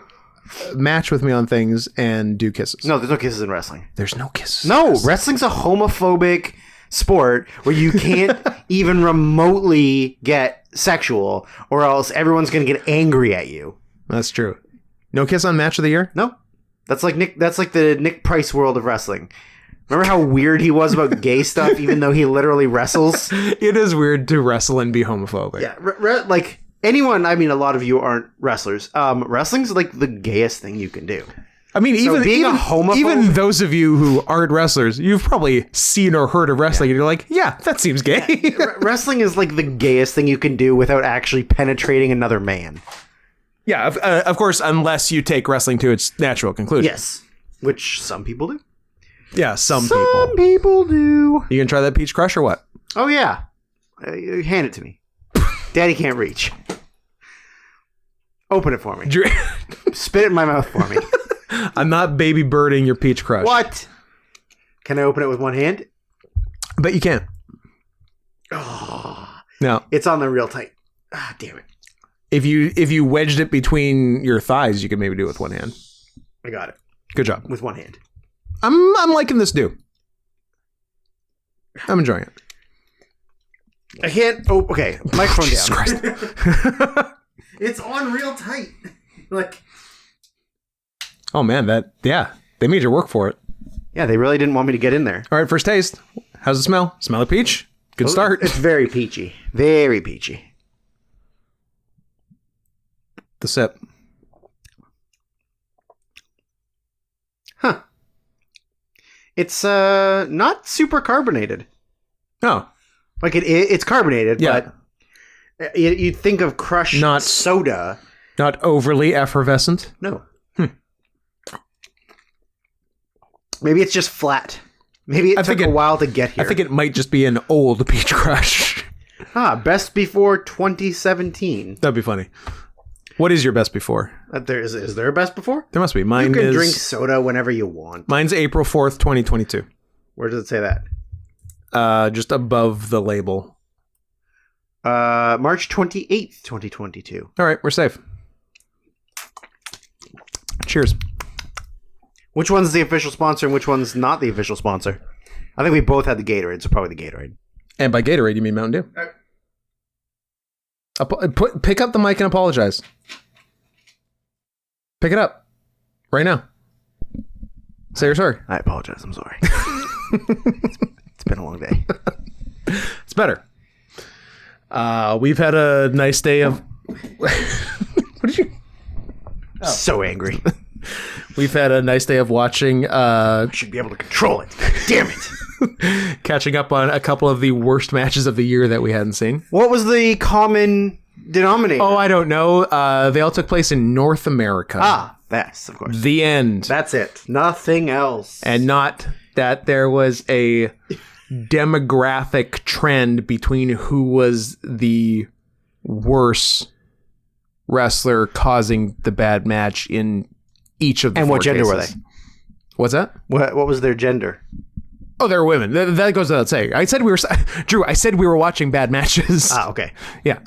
match with me on things and do kisses. No, there's no kisses in wrestling. There's no kisses. No, wrestling's a homophobic sport where you can't even remotely get sexual, or else everyone's going to get angry at you. That's true. No kiss on match of the year? No. That's like the Nick Price world of wrestling. Remember how weird he was about gay stuff, even though he literally wrestles? It is weird to wrestle and be homophobic. Yeah, like anyone. I mean, a lot of you aren't wrestlers. Wrestling's like the gayest thing you can do. I mean, So being a homophobe, even those of you who aren't wrestlers, you've probably seen or heard of wrestling, and you're like, yeah, that seems gay. Wrestling is like the gayest thing you can do without actually penetrating another man. Yeah, of course, unless you take wrestling to its natural conclusion. Yes, which some people do. Yeah, some people do. You gonna try that peach crush or what? Oh yeah, hand it to me. Daddy can't reach. Open it for me. Spit it in my mouth for me. I'm not baby birding your peach crush. What? Can I open it with one hand? I bet you can. Oh, no, it's on there real tight. Ah, damn it. If you wedged it between your thighs, you could maybe do it with one hand. I got it. Good job. With one hand. I'm liking this do. I'm enjoying it. I can't. Oh, okay. Microphone Jesus down. Christ. It's on real tight. Like, oh man, they made you work for it. Yeah, they really didn't want me to get in there. All right, first taste. How's it smell? Smell of peach? Good start. It's very peachy. Very peachy. The sip. Huh. It's not super carbonated. Oh. Like it's carbonated, yeah. But you'd think of crushed soda. Not overly effervescent. No. Maybe it's just flat. Maybe it took a while to get here. I think it might just be an old peach crush. Best before 2017. That'd be funny. What is your best before? Is there a best before? There must be. Mine You can drink soda whenever you want. Mine's April 4th, 2022. Where does it say that? Just above the label. March 28th, 2022. All right, we're safe. Cheers. Which one's the official sponsor and which one's not the official sponsor? I think we both had the Gatorade, so probably the Gatorade. And by Gatorade, you mean Mountain Dew. Pick up the mic and apologize. Pick it up. Right now. Say you're sorry. I apologize. I'm sorry. It's been a long day. It's better. We've had a nice day of... What did you... Oh. So angry. We've had a nice day of watching... I should be able to control it. Damn it. Catching up on a couple of the worst matches of the year that we hadn't seen. What was the common denominator? Oh, I don't know. They all took place in North America. Yes, of course. The end. That's it. Nothing else. And not that there was a demographic trend between who was the worst wrestler causing the bad match in each of the And four what gender cases. were they? What's that? What was their gender? Oh, they're women. That goes without saying. Drew, I said we were watching bad matches. Okay. Yeah.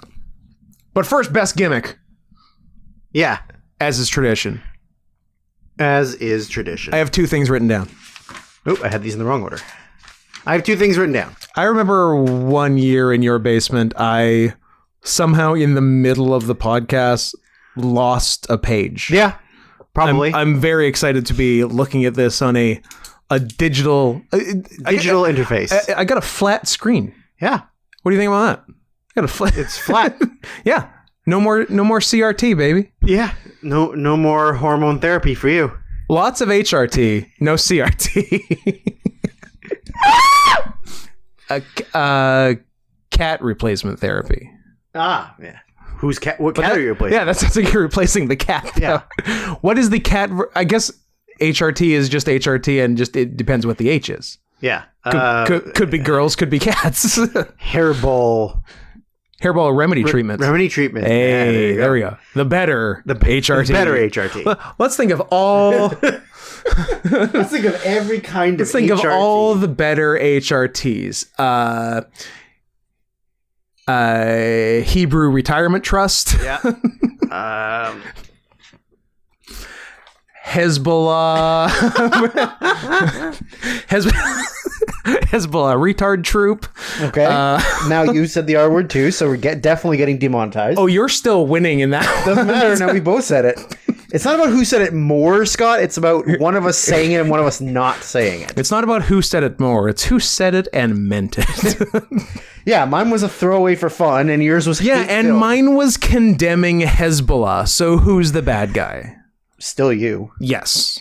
But first, best gimmick. Yeah. As is tradition. As is tradition. I have two things written down. Oh, I had these in the wrong order. I have two things written down. I remember one year in your basement, I somehow in the middle of the podcast lost a page. Yeah, probably. I'm very excited to be looking at this on a digital interface. I got a flat screen. Yeah. What do you think about that? I got a flat. It's flat. Yeah. No more CRT, baby. Yeah. No more hormone therapy for you. Lots of HRT, no CRT. Cat replacement therapy. Yeah. Whose cat? What cat are you replacing? Yeah, that sounds like you're replacing the cat. Yeah. What is the cat? I guess HRT is just HRT, and just it depends what the H is. Yeah. Could be girls, could be cats. Hairball remedy treatment. Remedy treatment. Hey, there we go. The better HRT. The better HRT. Let's think of all. Let's think of every kind of. Let's think HRT. of all the better HRTs. Hebrew Retirement Trust. Yeah. Hezbollah. Hezbollah retard troop. Okay. Now you said the R word too, so we're definitely getting demonetized. Oh, you're still winning in that. Doesn't matter. Now we both said it. It's not about who said it more, Scott. It's about one of us saying it and one of us not saying it. It's not about who said it more. It's who said it and meant it. Yeah, mine was a throwaway for fun, and yours was and hate-filled. mine was condemning Hezbollah. So who's the bad guy? Still you. Yes.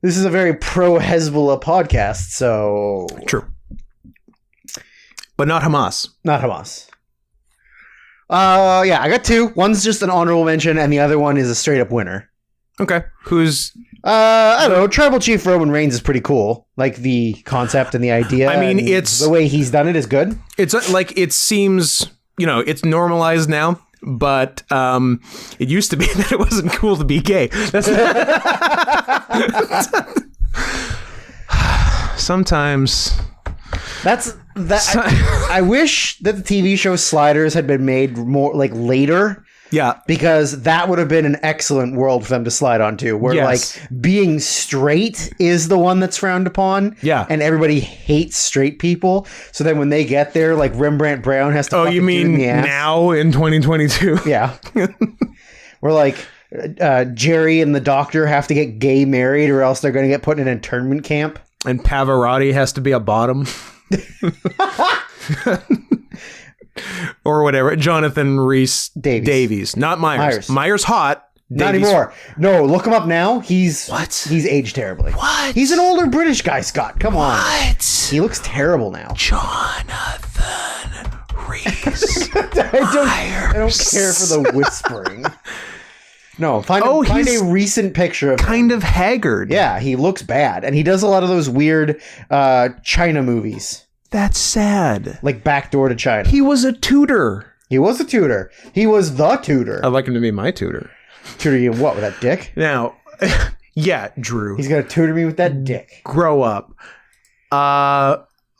This is a very pro-Hezbollah podcast, so... True. But not Hamas. Not Hamas. Yeah, I got two. One's just an honorable mention, and the other one is a straight-up winner. Okay. Who's... I don't know. Tribal Chief Roman Reigns is pretty cool. Like, the concept and the idea. I mean, it's... The way he's done it is good. It's like, it seems... it's normalized now. But it used to be that it wasn't cool to be gay. Sometimes. I wish that the TV show Sliders had been made more like later. Yeah. Because that would have been an excellent world for them to slide onto, where like being straight is the one that's frowned upon. Yeah. And everybody hates straight people. So then when they get there, like Rembrandt Brown has to you mean in the ass. now in 2022? Yeah. We're like, Jerry and the doctor have to get gay married or else they're going to get put in an internment camp. And Pavarotti has to be a bottom. Or whatever. Jonathan Rhys Davies. Not Myers. Myers hot. Not anymore. No, look him up now. He's aged terribly. What? He's an older British guy, Scott. Come on. What? He looks terrible now. Jonathan Rhys. I don't care for the whispering. No, find a recent picture of kind him. of haggard. Yeah, he looks bad. And he does a lot of those weird China movies. That's sad. Like Backdoor to China. He was a tutor. He was a tutor. He was the tutor. I'd like him to be my tutor. Tutor you what, with that dick? Now, yeah, Drew. He's going to tutor me with that dick. Grow up.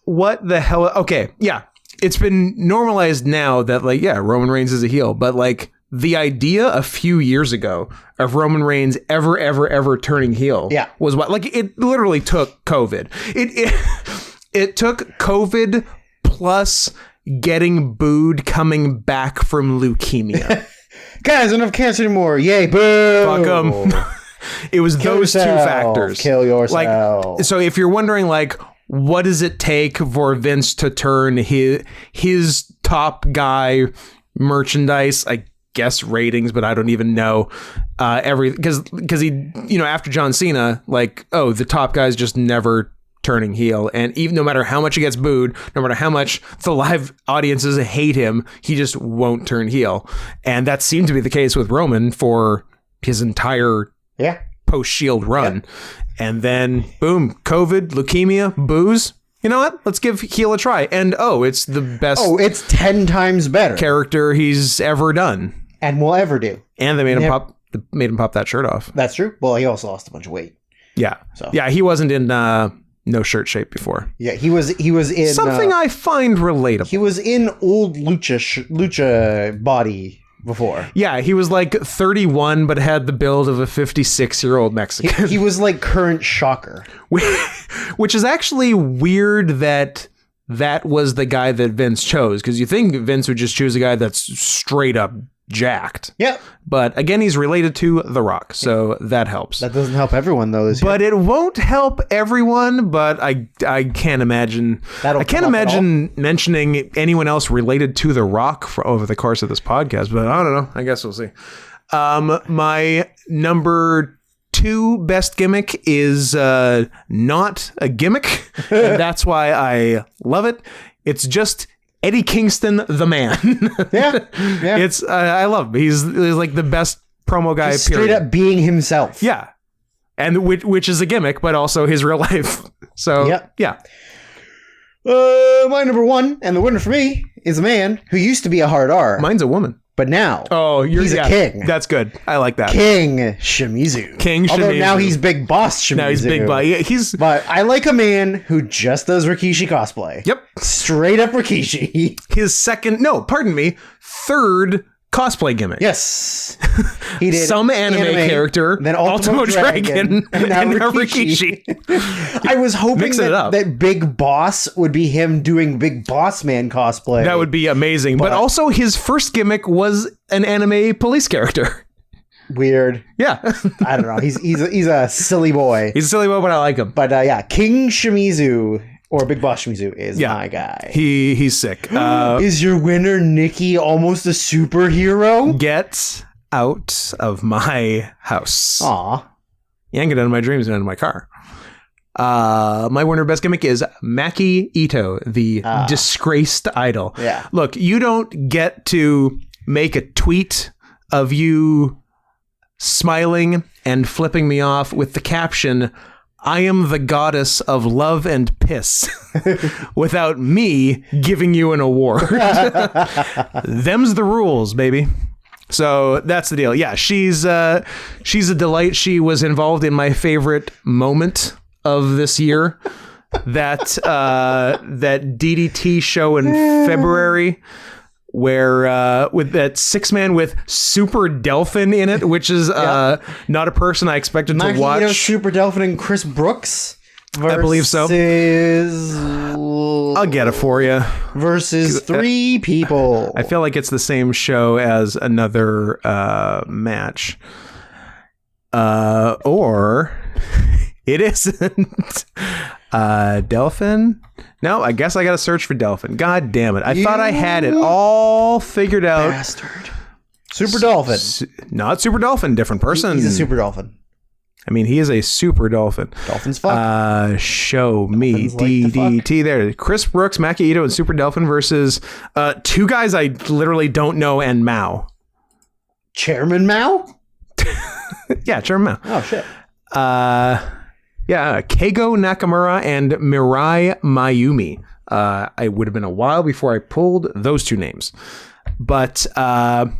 What the hell? Okay, yeah. It's been normalized now that, like, yeah, Roman Reigns is a heel. But, like, the idea a few years ago of Roman Reigns ever turning heel was what, like, it literally took COVID. It took COVID plus getting booed coming back from leukemia. Guys, I don't have cancer anymore. Yay, boo. Fuck them. It was those two factors. Kill yourself. Like, so if you're wondering, like, what does it take for Vince to turn his top guy merchandise, I guess ratings, but I don't even know, because he, you know, after John Cena, like, oh, the top guy's just never turning heel, and even no matter how much he gets booed, no matter how much the live audiences hate him, he just won't turn heel. And that seemed to be the case with Roman for his entire post-Shield run. And then boom, COVID, leukemia, booze. You know what? Let's give heel a try. And it's the best. Oh, it's 10 times better character he's ever done and will ever do. And they made him pop that shirt off. That's true. Well, he also lost a bunch of weight. Yeah. So yeah, he wasn't in no shirt shape before. Yeah, he was in something I find relatable. He was in old lucha body before. Yeah, he was like 31 but had the build of a 56-year-old Mexican. He was like current Shocker. Which is actually weird that was the guy that Vince chose, because you think Vince would just choose a guy that's straight up jacked. Yeah. But again, he's related to The Rock, so that helps. That doesn't help everyone though. But it won't help everyone, but I can't imagine mentioning anyone else related to The Rock over the course of this podcast, but I don't know. I guess we'll see. My number 2 best gimmick is not a gimmick, and that's why I love it. It's just Eddie Kingston, the man. Yeah. It's I love him. He's like the best promo guy. Just straight up being himself. Yeah, and which is a gimmick, but also his real life. So yeah. My number 1 and the winner for me is a man who used to be a hard R. Mine's a woman. But now, he's a king. That's good. I like that. King Shimizu. Although now he's Big Boss Shimizu. Now he's Big Boss. Yeah, but I like a man who just does Rikishi cosplay. Yep. Straight up Rikishi. His third cosplay gimmick. Yes. He did some anime character, then Ultimo Dragon, and now Rikishi. I was hoping that Big Boss would be him doing Big Boss Man cosplay. That would be amazing. But also his first gimmick was an anime police character. Weird. Yeah. I don't know. He's a silly boy. He's a silly boy, but I like him. But King Shimizu, or Big Boss Shimizu, is my guy. He's sick. Is your winner Nikki almost a superhero? Get out of my house. Aw. You ain't get out of my dreams and out of my car. My winner best gimmick is Maki Ito, the disgraced idol. Yeah. Look, you don't get to make a tweet of you smiling and flipping me off with the caption, "I am the goddess of love and piss," without me giving you an award. Them's the rules, baby. So that's the deal. Yeah, she's a delight. She was involved in my favorite moment of this year, that DDT show in February, where with that 6-man with Super Delphin in it, which is not a person I expected to watch. Super Delphin and Chris Brooks. I believe so. I'll get it for you. Versus 3 people. I feel like it's the same show as another match. Or it isn't. Delphin? No, I guess I gotta search for Delphin. God damn it. I thought I had it all figured out. Bastard. Super Dolphin. Not Super Dolphin, different person. He's a Super Dolphin. I mean, he is a super dolphin. Dolphins fuck. Show me DDT. There. Chris Brooks, Maki Ito, and Super Dolphin versus two guys I literally don't know and Mao. Chairman Mao? Yeah, Chairman Mao. Oh, shit. Yeah, Keigo Nakamura and Mirai Mayumi. It would have been a while before I pulled those two names. But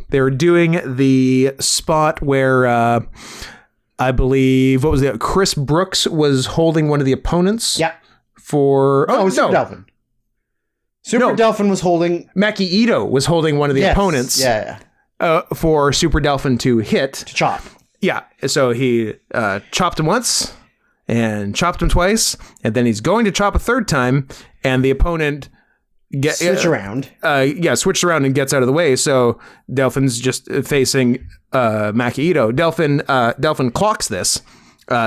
they were doing the spot where... I believe, what was it? Chris Brooks was holding one of the opponents. Yeah. For... Oh, Super Dolphin. Super Dolphin was holding... Maki Ito was holding one of the opponents. Yeah. For Super Dolphin to hit. To chop. Yeah. So he chopped him once and chopped him twice. And then he's going to chop a third time. And the opponent... switched around and gets out of the way. So Delphin's just facing Maki Ito. Delphin clocks this,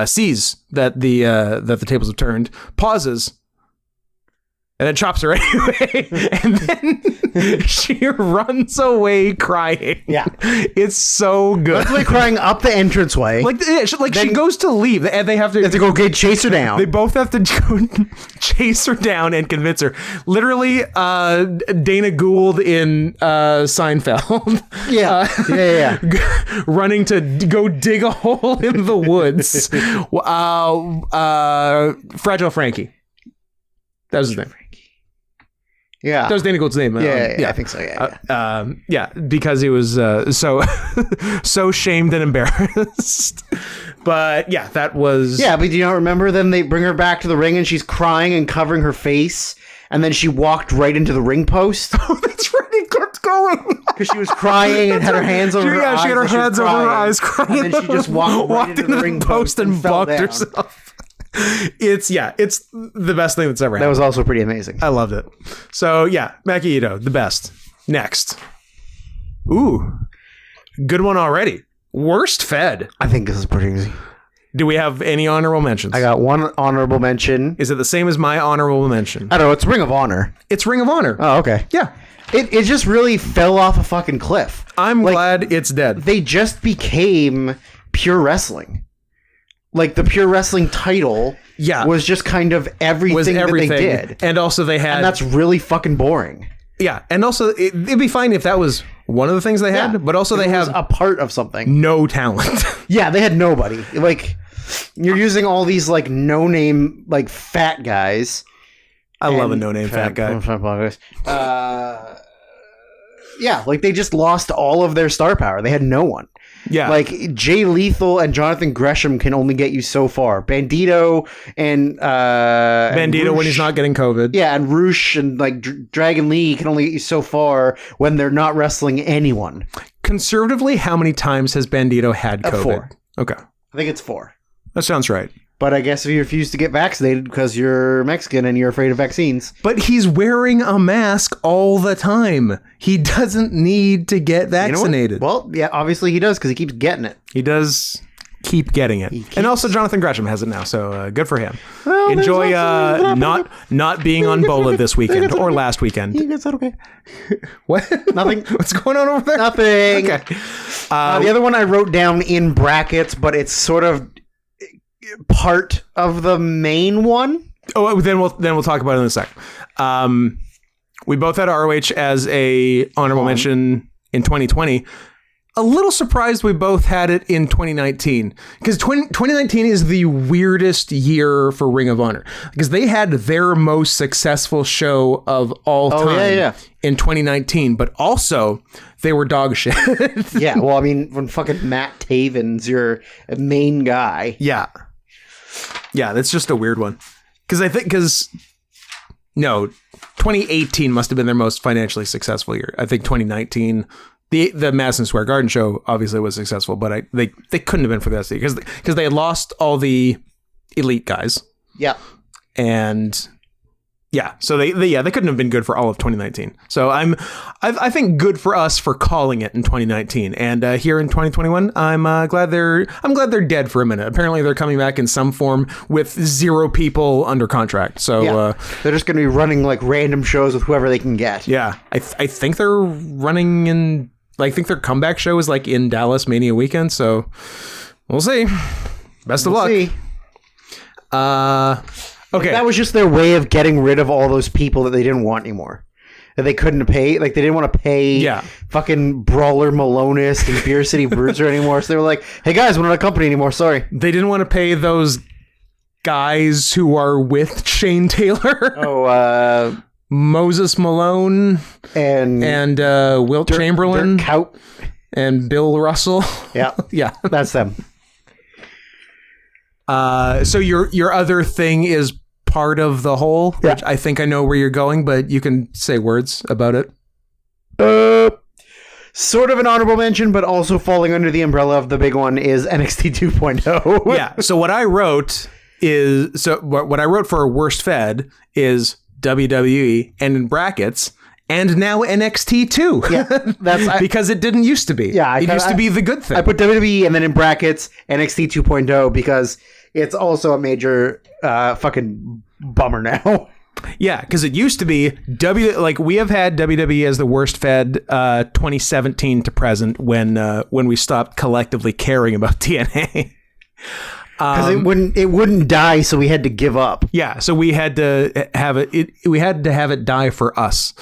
sees that the tables have turned, pauses, and then chops her anyway. And then she runs away crying. Yeah. It's so good. Runs away crying up the entranceway. She goes to leave and they have to go chase her down. They both have to go chase her down and convince her. Literally, Dana Gould in Seinfeld. Yeah. Running to go dig a hole in the woods. Fragile Frankie. That was his name. Yeah, that was Dana Gould's name. Yeah, I think so. Yeah, because he was so shamed and embarrassed. But yeah, that was. Yeah, but do you not remember? Then they bring her back to the ring, and she's crying and covering her face, and then she walked right into the ring post. Oh, that's right. He kept going because she was crying and had her hands over her eyes. Yeah, she had her hands over her eyes, crying. And then she just walked right into the ring post and blocked herself. It's the best thing that's ever happened. That was also pretty amazing. I loved it. So yeah, Maki Ito, the best. Next. Ooh, good one already. Worst Fed. I think this is pretty easy. Do we have any honorable mentions? I got one honorable mention. Is it the same as my honorable mention? I don't know. It's Ring of Honor. It's Ring of Honor. Oh, okay. Yeah. It just really fell off a fucking cliff. I'm glad it's dead. They just became pure wrestling. Like the pure wrestling title was just kind of everything that they did. And also they had... And that's really fucking boring. Yeah. And also it'd be fine if that was one of the things they had, but also they have... a part of something. No talent. Yeah, they had nobody. Like, you're using all these like no-name like fat guys. I love a no-name fat guy. Yeah, like they just lost all of their star power. They had no one. Yeah. Like Jay Lethal and Jonathan Gresham can only get you so far. Bandito and Bandito when he's not getting COVID. Yeah, and Roosh and like Dragon Lee can only get you so far when they're not wrestling anyone. Conservatively, how many times has Bandito had COVID? 4. Okay. I think it's 4. That sounds right. But I guess if you refuse to get vaccinated because you're Mexican and you're afraid of vaccines. But he's wearing a mask all the time. He doesn't need to get vaccinated. You know well, yeah, obviously he does because he keeps getting it. He does keep getting it. And also Jonathan Gresham has it now, so good for him. Well, enjoy not being on Bola this weekend or last weekend. He gets that okay. What? Nothing. What's going on over there? Nothing. Okay. The other one I wrote down in brackets, but it's sort of part of the main one. Oh, then we'll talk about it in a sec. We both had ROH as a honorable mention in 2020. A little surprised we both had it in 2019 because 2019 is the weirdest year for Ring of Honor because they had their most successful show of all time in 2019, but also they were dog shit. Yeah, well, I mean, when fucking Matt Taven's your main guy. Yeah, that's just a weird one because 2018 must have been their most financially successful year. I think 2019. The Madison Square Garden show obviously was successful, but they couldn't have been for the rest of the year because they had lost all the elite guys. Yeah. And Yeah, so they couldn't have been good for all of 2019. So I think good for us for calling it in 2019, and here in 2021, I'm glad they're dead for a minute. Apparently, they're coming back in some form with 0 people under contract. So they're just going to be running like random shows with whoever they can get. Yeah, I think they're running in. I think their comeback show is like in Dallas Mania weekend. So we'll see. Best of luck. See. Okay. That was just their way of getting rid of all those people that they didn't want anymore. That they couldn't pay. Like, they didn't want to pay fucking Brawler Malonist and Beer City Bruiser anymore. So they were like, hey guys, we're not a company anymore. Sorry. They didn't want to pay those guys who are with Shane Taylor. Moses Malone. And Wilt Chamberlain. Dirk Kuyt. And Bill Russell. Yeah. Yeah. That's them. So your other thing is part of the whole, which I think I know where you're going, but you can say words about it. Sort of an honorable mention, but also falling under the umbrella of the big one is NXT 2.0. Yeah. So what I wrote for worst fed is WWE and in brackets and now NXT too. Yeah, that's because it didn't used to be. Yeah, it used to be the good thing. I put WWE and then in brackets NXT 2.0 because it's also a major fucking bummer now. Yeah, because it used to be we have had WWE as the worst fed 2017 to present when we stopped collectively caring about TNA. Because it wouldn't die, so we had to give up. Yeah, so we had to have it. We had to have it die for us.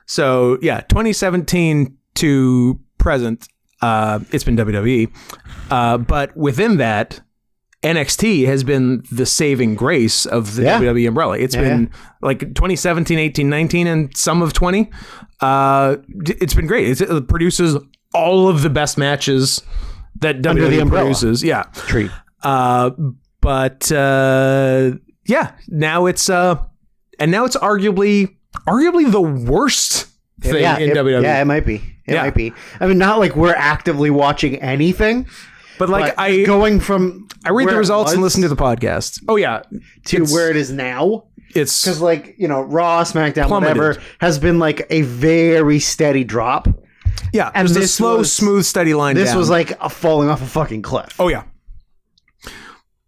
So yeah, 2017 to present, it's been WWE. But within that, NXT has been the saving grace of the WWE umbrella. It's been like 2017, 18, 19, and some of 20. It's been great. It produces all of the best matches that WWE produces. Yeah. Treat. But now it's arguably the worst thing in WWE. Yeah, it might be. It might be. I mean, not like we're actively watching anything, but like I read the results and listen to the podcast. Oh yeah, to where it is now. It's because Raw, SmackDown, whatever has been like a very steady drop. Yeah, and this a slow, smooth, steady line. This down. was like a falling off a fucking cliff. Oh yeah.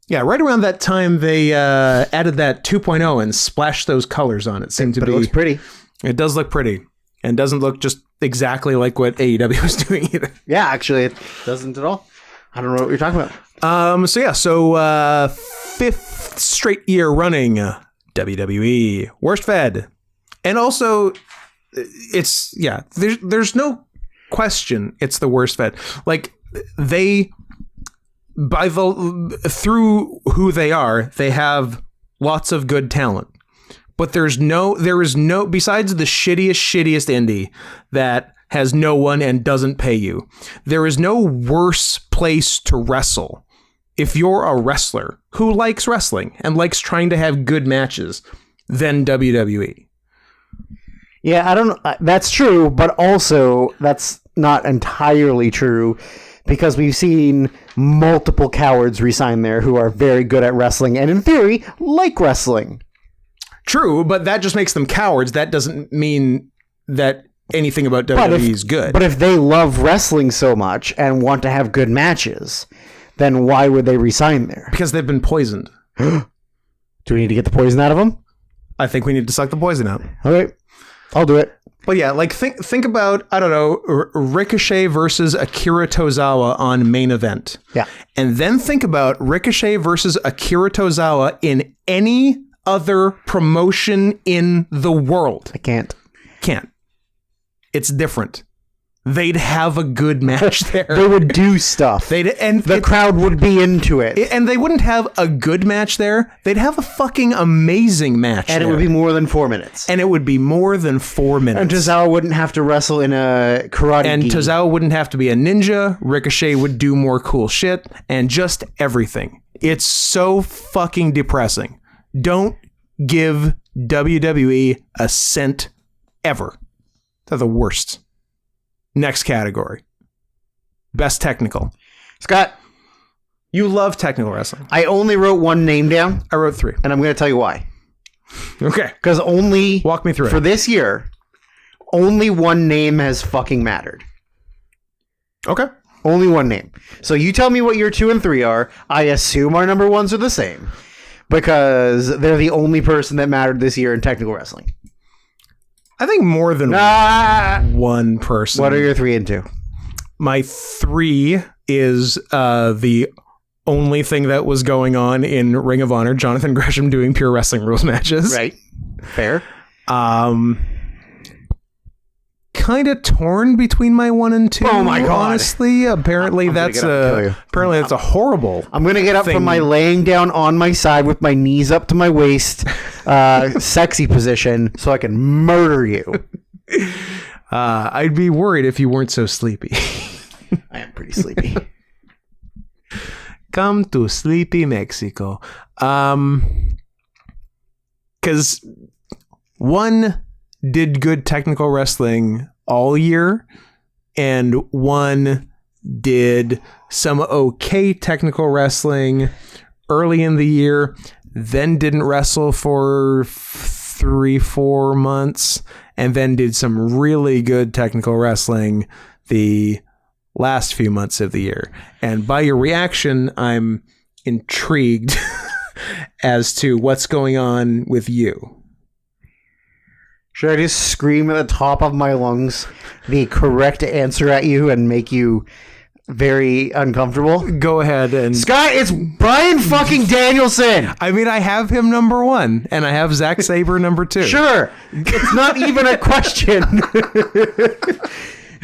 Yeah, right around that time, they added that 2.0 and splashed those colors on it. It looks pretty. It does look pretty. And doesn't look just exactly like what AEW was doing either. Yeah, actually, it doesn't at all. I don't know what you're talking about. So 5th straight year running, WWE, worst fed. And also, there's no question it's the worst fed. Like, through who they are, they have lots of good talent, but there is no besides the shittiest indie that has no one and doesn't pay you. There is no worse place to wrestle if you're a wrestler who likes wrestling and likes trying to have good matches than WWE. Yeah, I don't know. That's true, but also that's not entirely true. Because we've seen multiple cowards resign there who are very good at wrestling and, in theory, like wrestling. True, but that just makes them cowards. That doesn't mean that anything about WWE is good. But if they love wrestling so much and want to have good matches, then why would they resign there? Because they've been poisoned. Do we need to get the poison out of them? I think we need to suck the poison out. Okay, I'll do it. But yeah, like think about, I don't know, Ricochet versus Akira Tozawa on Main Event. Yeah. And then think about Ricochet versus Akira Tozawa in any other promotion in the world. I can't. It's different. They'd have a good match there. They would do stuff. The crowd would be into it. And they wouldn't have a good match there. They'd have a fucking amazing match and there. It would be more than 4 minutes. And Tozawa wouldn't have to wrestle in a karate And Tozawa wouldn't have to be a ninja. Ricochet would do more cool shit. And just everything. It's so fucking depressing. Don't give WWE a cent ever. They're the worst. Next category. Best technical. Scott, you love technical wrestling. I only wrote one name down. I wrote 3. And I'm going to tell you why. Okay. Because only... Walk me through for it. this year, only one name has fucking mattered. Okay. Only one name. So you tell me what your 2 and 3 are. I assume our number 1s are the same. Because they're the only person that mattered this year in technical wrestling. I think more than one person. What are your 3 and 2? My 3 is the only thing that was going on in Ring of Honor, Jonathan Gresham doing pure wrestling rules matches. Right. Fair. Kind of torn between my 1 and 2. Oh my God. Honestly, apparently that's a horrible. I'm gonna get up from my laying down on my side with my knees up to my waist, sexy position, so I can murder you. I'd be worried if you weren't so sleepy. I am pretty sleepy. Come to sleepy Mexico. Because one did good technical wrestling all year, and one did some okay technical wrestling early in the year, then didn't wrestle for 3-4 months, and then did some really good technical wrestling the last few months of the year. And by your reaction, I'm intrigued as to what's going on with you. Should I just scream at the top of my lungs the correct answer at you and make you very uncomfortable? Go ahead and... Scott, it's Bryan fucking Danielson! I mean, I have him number 1, and I have Zack Sabre number 2. Sure. It's not even a question.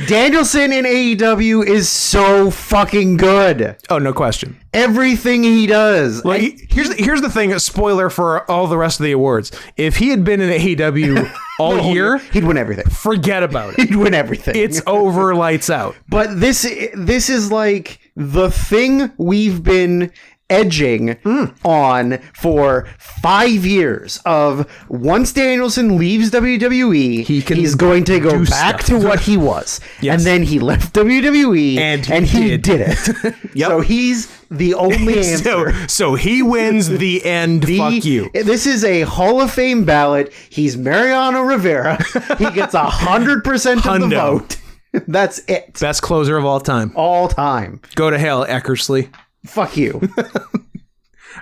Danielson in AEW is so fucking good. Oh, no question. Everything he does. Like, here's the thing, a spoiler for all the rest of the awards. If he had been in AEW all year, he'd win everything. Forget about it. He'd win everything. It's over, lights out. But this is like the thing we've been edging on for 5 years of once Danielson leaves WWE, he's going to go back to what he was. Yes. And then he left WWE and he did it. Yep. So he's the only answer. So he wins the end. Fuck you. This is a Hall of Fame ballot. He's Mariano Rivera. He gets 100% of the vote. That's it. Best closer of all time. All time. Go to hell, Eckersley. Fuck you.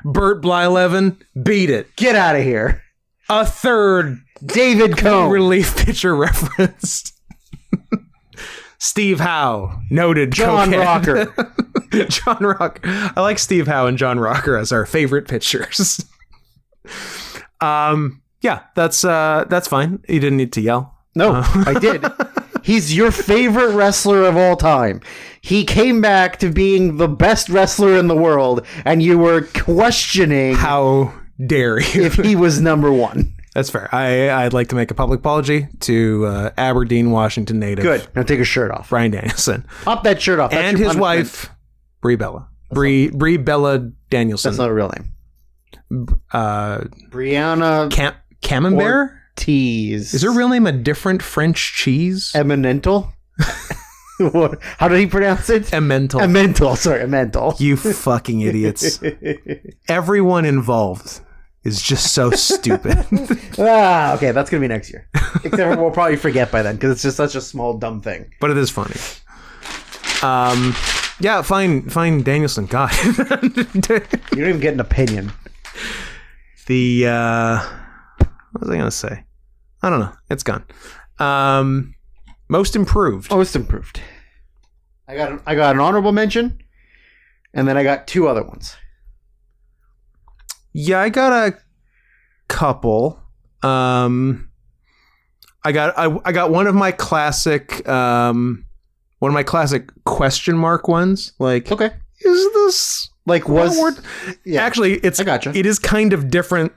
Burt Blyleven, beat it. Get out of here. A third David Cohn relief pitcher reference. Steve Howe, noted John Rocker. John Rocker. I like Steve Howe and John Rocker as our favorite pitchers. Yeah, that's fine. You didn't need to yell. No, I did. He's your favorite wrestler of all time. He came back to being the best wrestler in the world, and you were questioning how dare you if he was number 1. That's fair. I'd like to make a public apology to Aberdeen, Washington native. Good. Now take his shirt off. Bryan Danielson. Pop that shirt off. That's and his wife, Brie Bella. Brie Bella Danielson. That's not a real name. Brianna Camembert? Ortiz. Is her real name a different French cheese? Eminental? How did he pronounce it? Emmental. Emmental. Sorry, Emmental. You fucking idiots. Everyone involved is just so stupid. Okay, that's going to be next year. Except for we'll probably forget by then because it's just such a small, dumb thing. But it is funny. Yeah, fine Danielson. God. You don't even get an opinion. What was I going to say? I don't know. It's gone. Most improved. Most improved. I got an honorable mention, and then I got 2 other ones. Yeah, I got a couple. I got one of my classic question mark ones. Like, okay, is this like was? Yeah. Actually, I gotcha. It is kind of different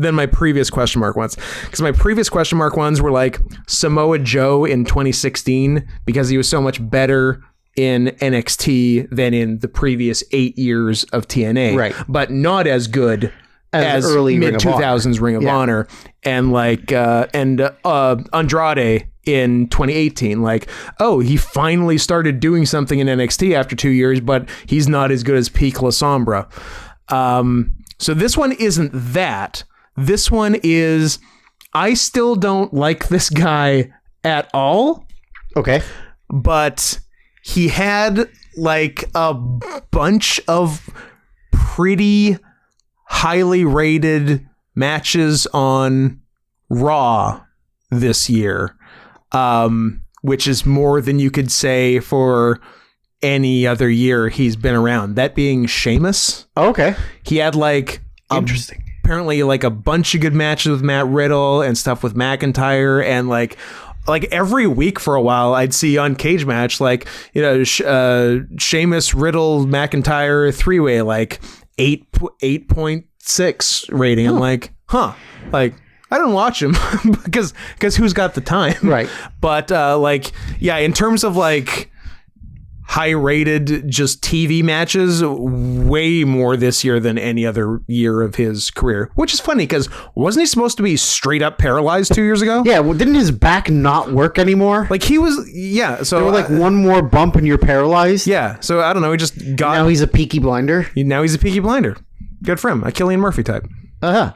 than my previous question mark ones, because my previous question mark ones were like Samoa Joe in 2016 because he was so much better in NXT than in the previous 8 years of TNA, right? But not as good as early mid 2000s Ring of Honor, and like Andrade in 2018. Like, oh, he finally started doing something in NXT after 2 years, but he's not as good as peak La Sombra. So this one isn't that. This one is, I still don't like this guy at all. Okay. But he had like a bunch of pretty highly rated matches on Raw this year, which is more than you could say for any other year he's been around. That being Sheamus. Oh, okay. He had like interesting. Apparently like a bunch of good matches with Matt Riddle and stuff with McIntyre, and like every week for a while I'd see on Cage Match, like, you know, Sheamus, Riddle, McIntyre 3-way, like 8.6 rating. I'm like, like, I don't watch him because who's got the time? Right. But like, yeah, in terms of like high rated just TV matches, way more this year than any other year of his career, which is funny because wasn't he supposed to be straight up paralyzed 2 years ago? Yeah, well, didn't his back not work anymore? Like he was, yeah. So there were like one more bump and you're paralyzed. Yeah. So I don't know. He just got. Now he's a Peaky Blinder. Now he's a Peaky Blinder. Good for him. A Cillian Murphy type. My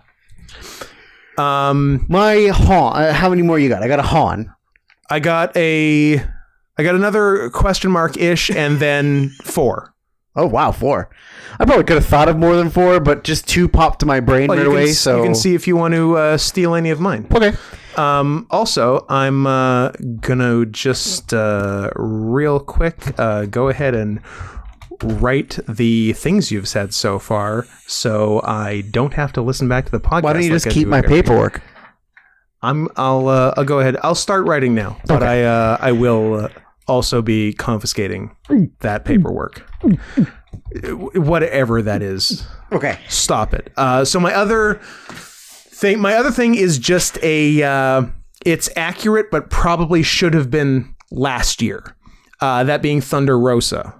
Han. How many more you got? I got a Han. I got another question mark ish, and then 4. Oh wow, 4. I probably could have thought of more than 4, but just 2 popped to my brain right away. So you can see if you want to steal any of mine. Okay. Also, I'm gonna just real quick go ahead and write the things you've said so far, so I don't have to listen back to the podcast. Why don't you just keep my paperwork? I'll go ahead. I'll start writing now, but okay. I will also be confiscating that paperwork, whatever that is. Okay, stop it. So my other thing is just it's accurate, but probably should have been last year. That being Thunder Rosa.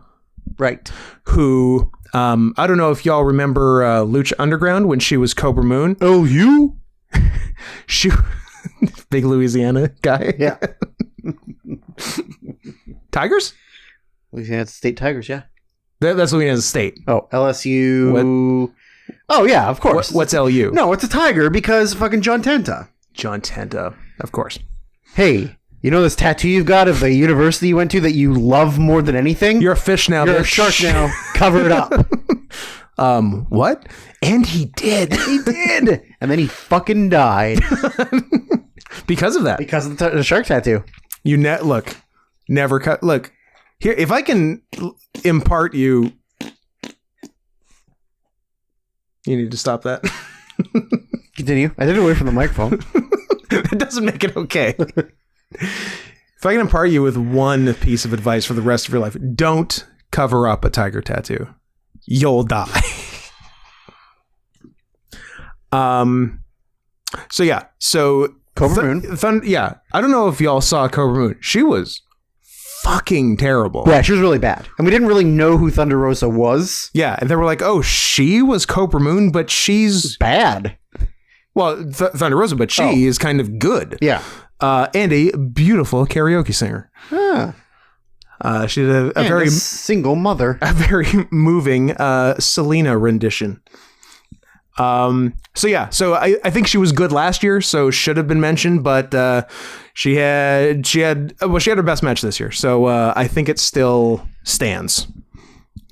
Right. Who, I don't know if y'all remember Lucha Underground when she was Cobra Moon. Oh, you? She, big Louisiana guy. Yeah. Tigers? Louisiana State Tigers, yeah. That's Louisiana State. Oh, LSU. What? Oh, yeah, of course. What's LU? No, it's a Tiger because fucking John Tenta. John Tenta, of course. Hey. You know this tattoo you've got of the university you went to that you love more than anything? You're a fish now. You're a shark now. Cover it up. What? And he did. He did. And then he fucking died. Because of that. Because of the shark tattoo. You look. Never cut. Look. Here, if I can impart you. You need to stop that. Continue. I did it away from the microphone. It doesn't make it okay. If I can impart you with one piece of advice for the rest of your life, don't cover up a tiger tattoo. You'll die. So yeah. So Cobra Moon. Yeah. I don't know if y'all saw Cobra Moon. She was fucking terrible. Yeah, she was really bad. And we didn't really know who Thunder Rosa was. Yeah. And they were like, oh, she was Cobra Moon, but she's bad. Well, Thunder Rosa, but she is kind of good. Yeah. And a beautiful karaoke singer. Huh. She did a very single mother, a very moving Selena rendition. So yeah, so I think she was good last year, so should have been mentioned, but she had her best match this year, so I think it still stands.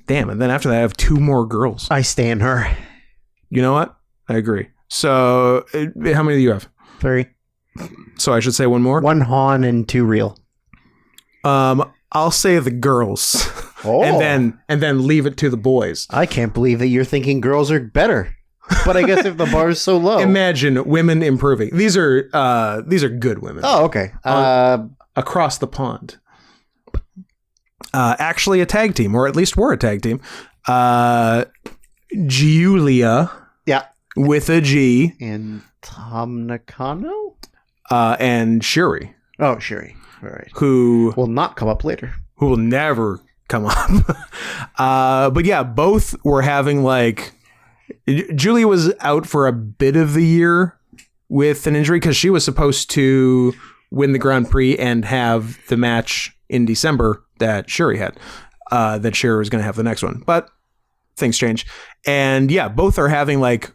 Damn, and then after that, I have 2 more girls. I stand her. You know what? I agree. So how many do you have? 3. So I should say 1 more? 1 Han and 2 real. I'll say the girls. Oh. and then leave it to the boys. I can't believe that you're thinking girls are better. But I guess if the bar is so low. Imagine women improving. These are good women. Oh, okay. Across the pond. Actually a tag team, or at least were a tag team. Giulia. Yeah. With a G. And Tom Nakano? And Shuri. Oh, Shuri. All right. Who will not come up later. Who will never come up. But yeah, both were having like... Julia was out for a bit of the year with an injury because she was supposed to win the Grand Prix and have the match in December that Shuri had. That Shuri was going to have the next one. But things change. And yeah, both are having like...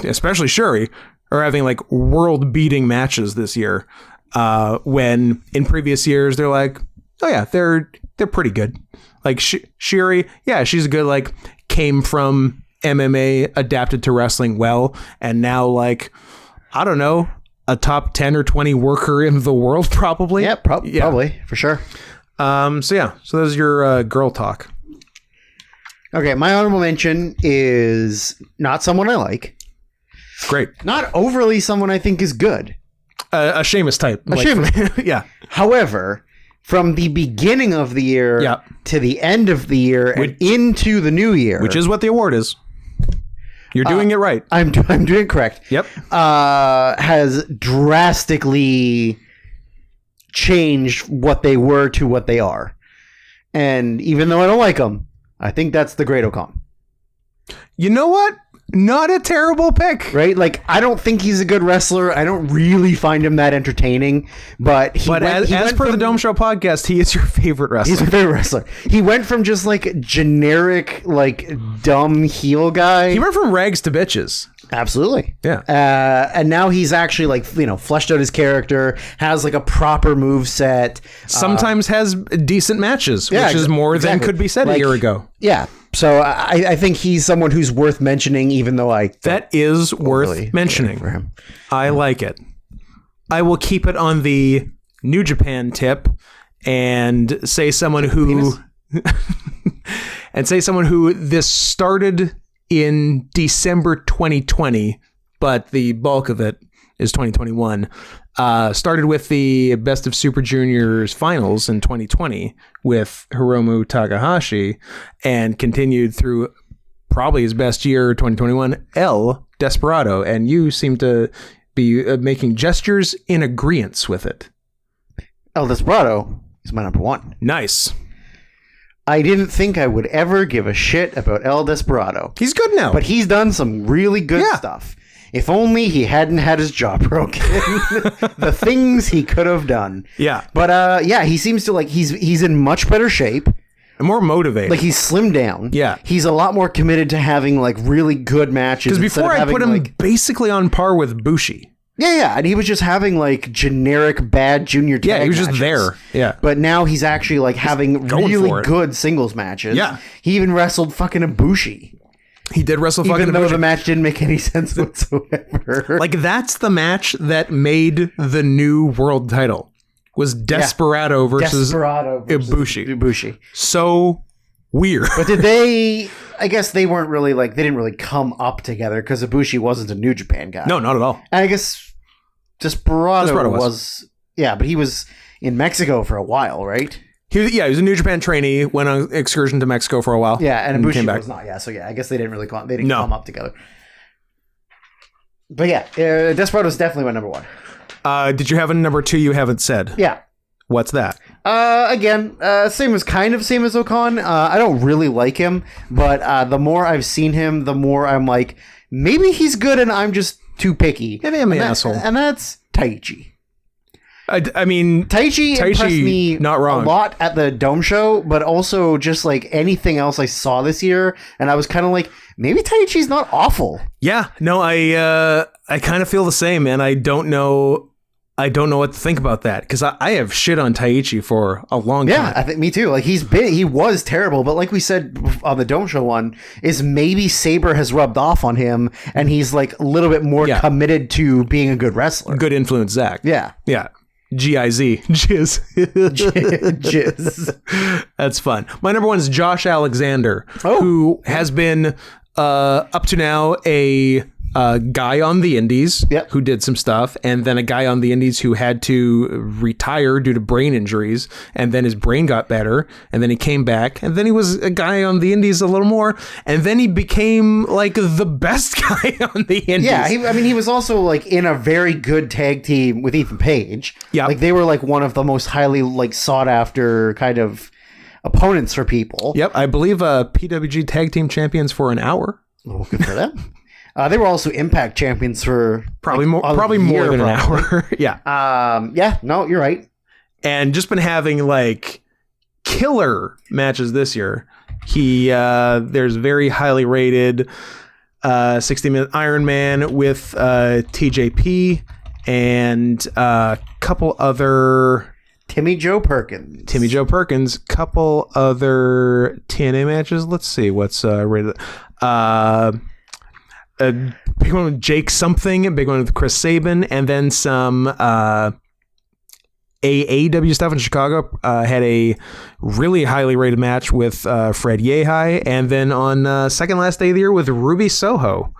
Especially Shuri... are having like world-beating matches this year. When in previous years they're like, oh yeah, they're pretty good. Like Shiri, yeah, she's good. Like came from MMA, adapted to wrestling well, and now like I don't know, a top 10 or 20 worker in the world probably. Yeah, probably for sure. So there's your girl talk. Okay, my honorable mention is not someone I like. Great. Not overly someone I think is good. A Sheamus type. Yeah. However, from the beginning of the year to the end of the year and into the new year. Which is what the award is. You're doing it right. I'm doing it correct. Yep. Has drastically changed what they were to what they are. And even though I don't like them, I think that's the Great O'Khan. You know what? Not a terrible pick. Right? Like, I don't think he's a good wrestler. I don't really find him that entertaining. But as per the Dome Show podcast, he is your favorite wrestler. He's my favorite wrestler. He went from just like generic, like dumb heel guy. He went from rags to bitches. Absolutely. Yeah. And now he's actually like, you know, fleshed out his character, has like a proper move set. Sometimes has decent matches, which is more than could be said a year ago. Yeah. So I think he's someone who's worth mentioning, even though that is worth really mentioning for him. I like it. I will keep it on the New Japan tip and say someone who this started in December 2020, but the bulk of it is 2021. Started with the Best of Super Juniors finals in 2020 with Hiromu Takahashi and continued through probably his best year, 2021, El Desperado. And you seem to be making gestures in agreement with it. El Desperado is my number one. Nice. I didn't think I would ever give a shit about El Desperado. He's good now. But he's done some really good stuff. If only he hadn't had his jaw broken. The things he could have done. Yeah. But he seems to like he's in much better shape. And more motivated. Like he's slimmed down. Yeah. He's a lot more committed to having like really good matches. Because before I put him basically on par with Bushi. Yeah, and he was just having like generic bad junior tag he was matches. just there. Yeah. But now he's actually like having really good singles matches. Yeah. He even wrestled fucking Ibushi. He did wrestle fucking Even though the match didn't make any sense whatsoever. Like, that's the match that made the new world title. Was Desperado versus Ibushi. So weird. But did they... I guess they weren't really like... They didn't really come up together because Ibushi wasn't a New Japan guy. No, not at all. And I guess Desperado was... Yeah, but he was in Mexico for a while, right? He was a New Japan trainee, went on an excursion to Mexico for a while. Yeah, and Ibushi was not. Yeah, so I guess they didn't really come up together. But yeah, Desperado is definitely my number one. Did you have a number two you haven't said? Yeah. What's that? Again, same as O'Khan. I don't really like him, but the more I've seen him, the more I'm like, maybe he's good and I'm just too picky. Maybe I'm an asshole. And that's Taichi. I mean, Taichi impressed me not wrong. A lot at the Dome Show, but also just like anything else I saw this year, and I was kind of like, maybe Taichi's not awful. Yeah, no, I kind of feel the same, man. I don't know what to think about that because I have shit on Taichi for a long time. Yeah, I think me too. Like he was terrible, but like we said on the Dome Show one, is maybe Saber has rubbed off on him, and he's like a little bit more committed to being a good wrestler. Good influence, Zach. Yeah. G-I-Z. Jizz. Jizz. That's fun. My number one is Josh Alexander, who has been up to now a guy on the indies who did some stuff, and then a guy on the indies who had to retire due to brain injuries, and then his brain got better, and then he came back, and then he was a guy on the indies a little more, and then he became like the best guy on the indies. Yeah, he was also like in a very good tag team with Ethan Page. Yeah, like they were like one of the most highly like sought after kind of opponents for people. Yep, I believe PWG tag team champions for an hour. Oh, good for them. They were also Impact champions for probably more than an hour. Yeah. No, you're right. And just been having like killer matches this year. He there's very highly rated 60-minute Iron Man with TJP and a couple other... Timmy Joe Perkins, couple other TNA matches. Let's see what's rated. A big one with Jake something, a big one with Chris Sabin, and then some AAW stuff in Chicago. Had a really highly rated match with Fred Yehai, and then on second last day of the year with Ruby Soho.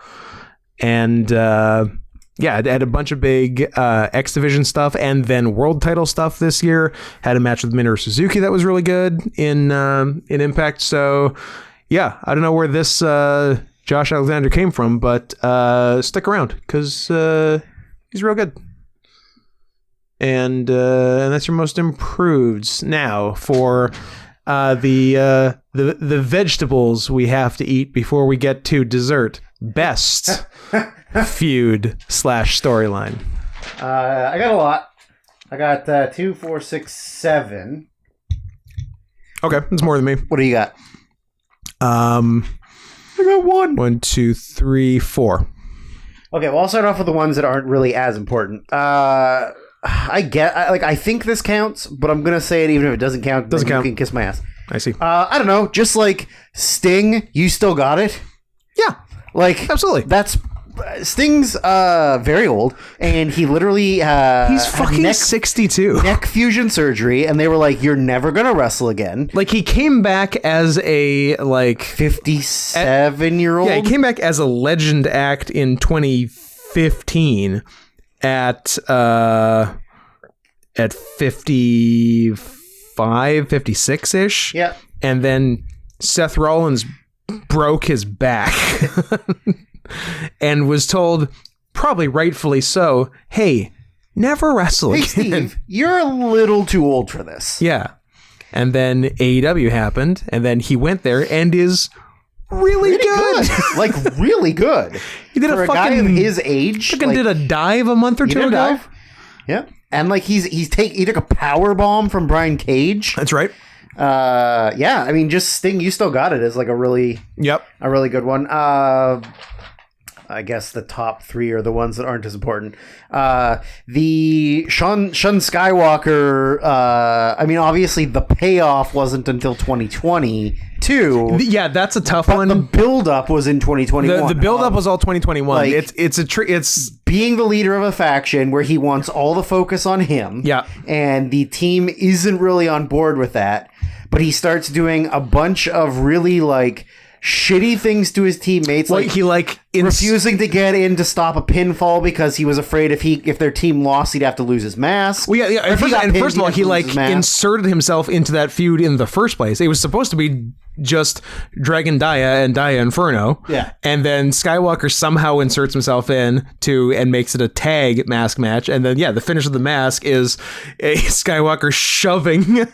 And it had a bunch of big X Division stuff, and then world title stuff this year. Had a match with Minoru Suzuki that was really good in Impact. So yeah, I don't know where this Josh Alexander came from, but stick around because he's real good. And that's your most improved. Now for the vegetables we have to eat before we get to dessert. Best feud / storyline. I got a lot. I got 2, 4, 6, 7. Okay, that's more than me. What do you got? I got 1. 1, 2, 3, 4. Okay, well, I'll start off with the ones that aren't really as important. I think this counts, but I'm gonna say it even if it doesn't count. Doesn't count. You can kiss my ass. I see. I don't know. Just like Sting, you still got it. Yeah, like absolutely. That's Sting's very old, and he literally he's fucking 62. Neck fusion surgery, and they were like, "You're never gonna wrestle again." Like he came back as a 57-year-old. Yeah, he came back as a legend act in 2015 at 55, 56-ish. Yeah. And then Seth Rollins broke his back and was told, probably rightfully so, hey, never wrestle again. Steve, you're a little too old for this. Yeah. And then AEW happened, and then he went there and is really good. Like, really good. He did for a guy fucking... of his age. Fucking did a dive a month or two ago. Dive. Yeah. And like he took a power bomb from Brian Cage. That's right. Yeah, I mean, just Sting, you still got it as like a really good one. I guess the top 3 are the ones that aren't as important. The Sean Skywalker, I mean, obviously the payoff wasn't until 2022. Yeah, that's a tough one. The build-up was in 2021. The build-up was all 2021. Like, it's being the leader of a faction where he wants all the focus on him. Yeah. And the team isn't really on board with that. But he starts doing a bunch of really, like, shitty things to his teammates, refusing to get in to stop a pinfall because he was afraid if their team lost, he'd have to lose his mask. Well, yeah. And first of all, he inserted himself into that feud in the first place. It was supposed to be just Dragon Dia and Dia Inferno. Yeah. And then Skywalker somehow inserts himself in and makes it a tag mask match. And then, the finish of the mask is a Skywalker shoving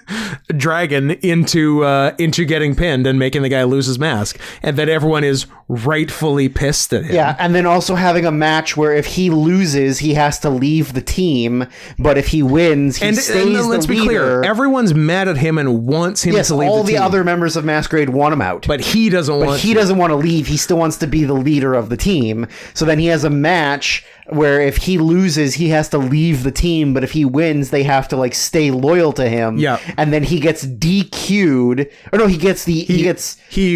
Dragon into getting pinned and making the guy lose his mask. And then everyone is rightfully pissed at him. Yeah. And then also having a match where if he loses, he has to leave the team. But if he wins, he stays the leader. Let's be clear. Everyone's mad at him and wants him to leave the team. All the other members of Masquerade want him out. But he doesn't want to leave. He still wants to be the leader of the team. So then he has a match where if he loses, he has to leave the team, but if he wins, they have to stay loyal to him. Yeah. And then he gets DQ'd. Or no, he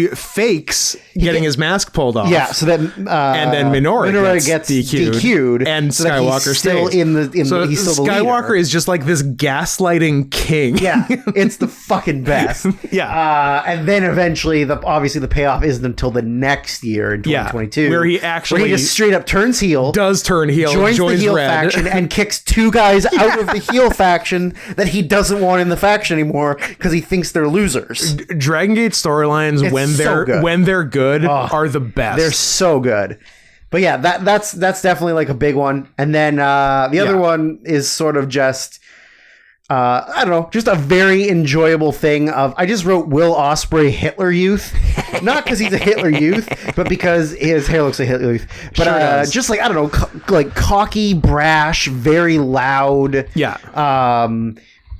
fakes getting his mask pulled off. Yeah, so that and then Minoru gets DQ'd and so Skywalker still stays. He's still the Skywalker leader. is just like this gaslighting king. Yeah, it's the fucking best. Yeah. And then eventually, obviously the payoff isn't until the next year in 2022. Where he just straight up turns heel. Does turn heel. Joins the heel Red. faction and kicks 2 guys out of the heel faction that he doesn't want in the faction anymore because he thinks they're losers. Dragon Gate storylines when they're good are the best. They're so good. But yeah, that's definitely a big one. And then the other one is sort of just I don't know, just a very enjoyable thing I just wrote Will Ospreay Hitler Youth. Not because he's a Hitler Youth, but because his hair looks like Hitler Youth. But just I don't know, cocky, brash, very loud. Yeah.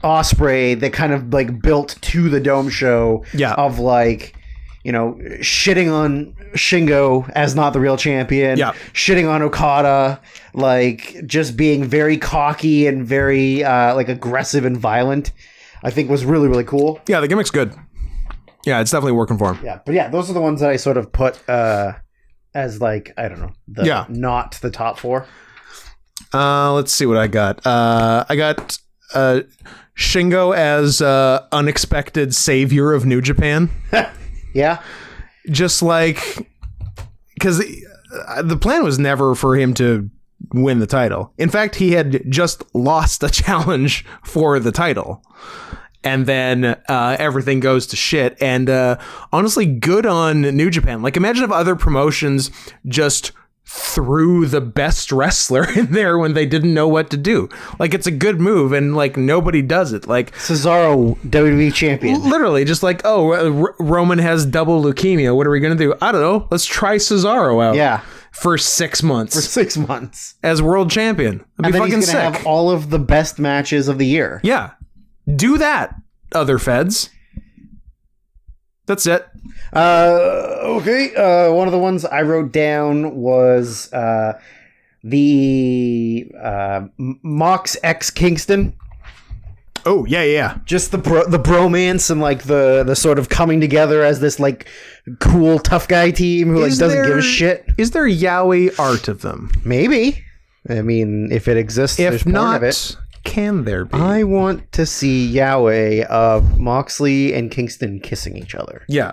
Ospreay that kind of built to the Dome show. Yeah. Of shitting on Shingo as not the real champion, shitting on Okada, like just being very cocky and very like aggressive and violent, I think was really, really cool. Yeah, the gimmick's good. Yeah, it's definitely working for him. Yeah, but yeah, those are the ones that I sort of put as like, I don't know, not the top 4. Let's see what I got. I got Shingo as unexpected savior of New Japan. Yeah. Just like, because the plan was never for him to win the title. In fact, he had just lost a challenge for the title. And then everything goes to shit. And honestly, good on New Japan. Like, imagine if other promotions just threw the best wrestler in there when they didn't know what to do. Like, it's a good move, and like nobody does it. Like Cesaro, WWE champion, literally just like, Roman has double leukemia. What are we gonna do? I don't know. Let's try Cesaro out. Yeah. For 6 months. As world champion. That'd be fucking he's gonna sick. have all of the best matches of the year. Yeah. Do that, other feds. That's it. Okay. One of the ones I wrote down was the Mox X Kingston. Oh, yeah. Just the bromance and like the sort of coming together as this like cool tough guy team who like doesn't give a shit. Is there yaoi art of them? Maybe. I mean, if it exists, if there's not, porn of it. Can there be? I want to see yaoi of Moxley and Kingston kissing each other. Yeah.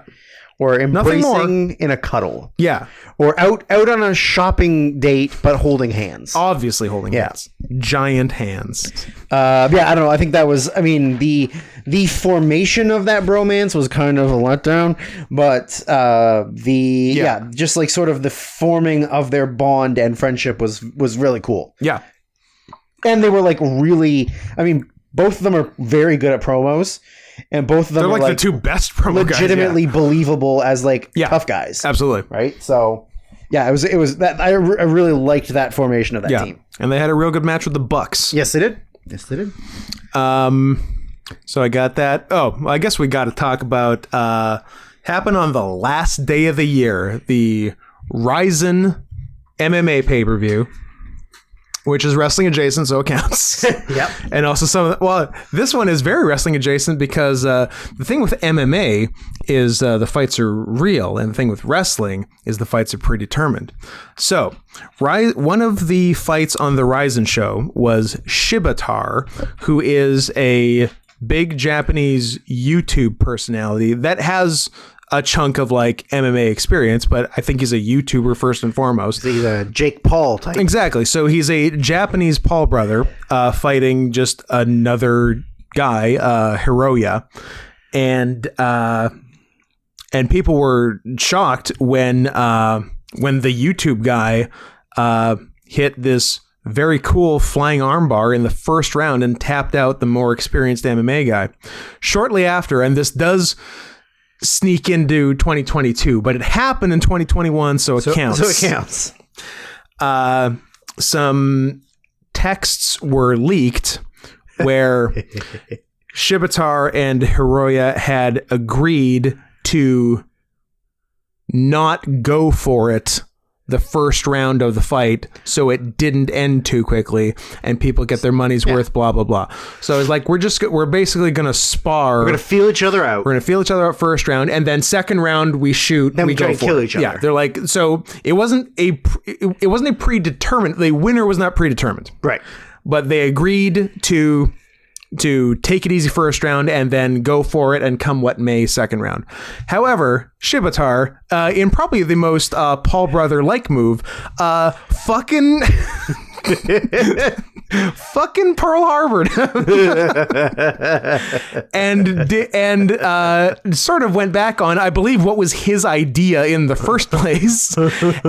Or embracing in a cuddle. Yeah. Or out on a shopping date, but holding hands. Obviously holding hands. Giant hands. I don't know. I think that was, I mean, the formation of that bromance was kind of a letdown, but just like sort of the forming of their bond and friendship was really cool. Yeah. And they were like really, I mean, both of them are very good at promos, and both of them are like the two best promo guys. Legitimately believable as like tough guys. Absolutely. Right? So, yeah, it was that I really liked that formation of that team. And they had a real good match with the Bucks. Yes, they did. So I got that. Oh, I guess we got to talk about happened on the last day of the year, the Ryzen MMA pay-per-view. Which is wrestling adjacent, so it counts. Yep. And also this one is very wrestling adjacent because the thing with MMA is the fights are real, and the thing with wrestling is the fights are predetermined. So, one of the fights on the Ryzen show was Shibatar, who is a big Japanese YouTube personality that has a chunk of like MMA experience, but I think he's a YouTuber first and foremost. He's a Jake Paul type. Exactly. So he's a Japanese Paul brother fighting just another guy, Hiroya. And people were shocked when the YouTube guy hit this very cool flying armbar in the first round and tapped out the more experienced MMA guy. Shortly after, and this does sneak into 2022, but it happened in 2021, so it counts. So it counts. Some texts were leaked where Shibatar and Hiroya had agreed to not go for it the first round of the fight, so it didn't end too quickly and people get their money's worth, blah, blah, blah. So it's like, we're basically going to spar. We're going to feel each other out. We're going to feel each other out first round, and then second round we shoot. Then we try to kill each other. Yeah, they're like, so it wasn't a predetermined, the winner was not predetermined. Right. But they agreed to take it easy first round and then go for it and come what may second round. However, Shibatar, in probably the most Paul brother-like move, fucking Pearl Harbor and sort of went back on, I believe, what was his idea in the first place,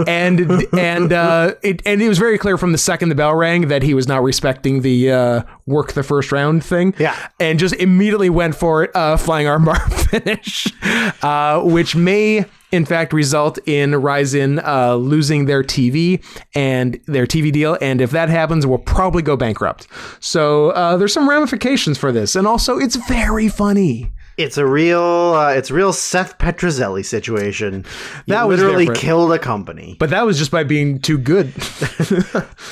and it was very clear from the second the bell rang that he was not respecting the work the first round thing, and just immediately went for it, flying armbar finish, which may in fact result in Ryzen losing their TV deal, and if that happens, we'll probably go bankrupt. So there's some ramifications for this, and also it's very funny. It's a real Seth Petrozelli situation. That was literally different. Killed a company. But that was just by being too good.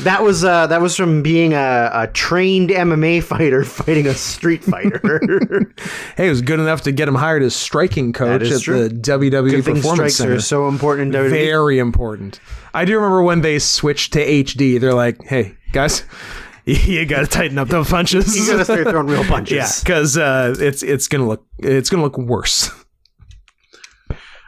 That was from being a trained MMA fighter fighting a street fighter. Hey, it was good enough to get him hired as striking coach at true. the WWE Good thing Performance strikes Center. are so important in WWE. Very important. I do remember when they switched to HD. They're like, "Hey, guys, you got to tighten up those punches. You got to start throwing real punches." Yeah, because it's gonna look worse.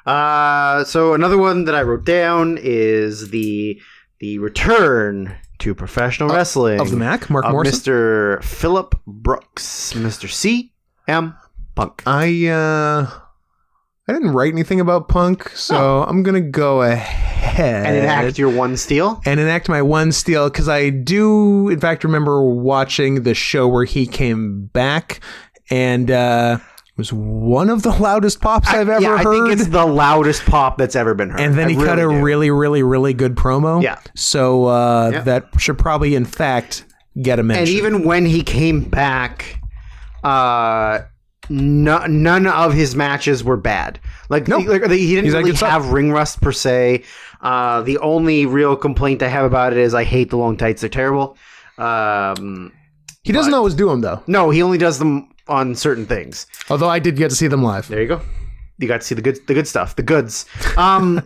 So another one that I wrote down is the return to professional wrestling Of the Mac, Mark Morrison? Mr. Phillip Brooks, Mr. CM Punk. I didn't write anything about Punk, so I'm gonna go ahead And enact your one steal. and enact my one steal, because I do, in fact, remember watching the show where he came back, and it was one of the loudest pops I've ever heard. I think it's the loudest pop that's ever been heard. And then he cut a really, really, really good promo. Yeah. So that should probably, in fact, get a mention. And even when he came back, none of his matches were bad. He didn't really have ring rust per se. The only real complaint I have about it is I hate the long tights. They're terrible. He doesn't always do them, though. No, he only does them on certain things. Although I did get to see them live. There you go. You got to see the good stuff, the goods. But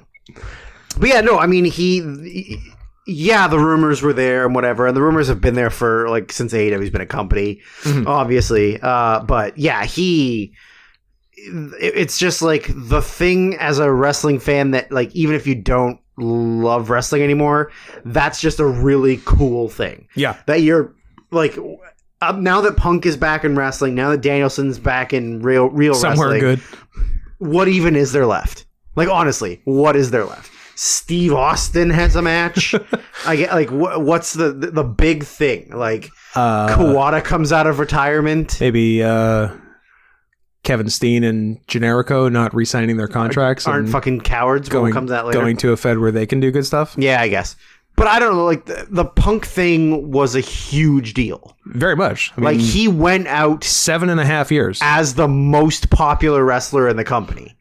yeah, no, I mean, the rumors were there and whatever, and the rumors have been there for since AEW's been a company, obviously. But yeah, it's just the thing as a wrestling fan that even if you don't love wrestling anymore, that's just a really cool thing. Yeah. That you're now that Punk is back in wrestling, now that Danielson's back in real Somewhere wrestling, good. what even is there left? Honestly, what is there left? Steve Austin has a match. I get what's the big thing? Kawada comes out of retirement. Maybe Kevin Steen and Generico not re-signing their contracts. Aren't fucking cowards. What comes out later? Going to a Fed where they can do good stuff. Yeah, I guess. But I don't know. The Punk thing was a huge deal. Very much. I mean, he went out 7.5 years as the most popular wrestler in the company.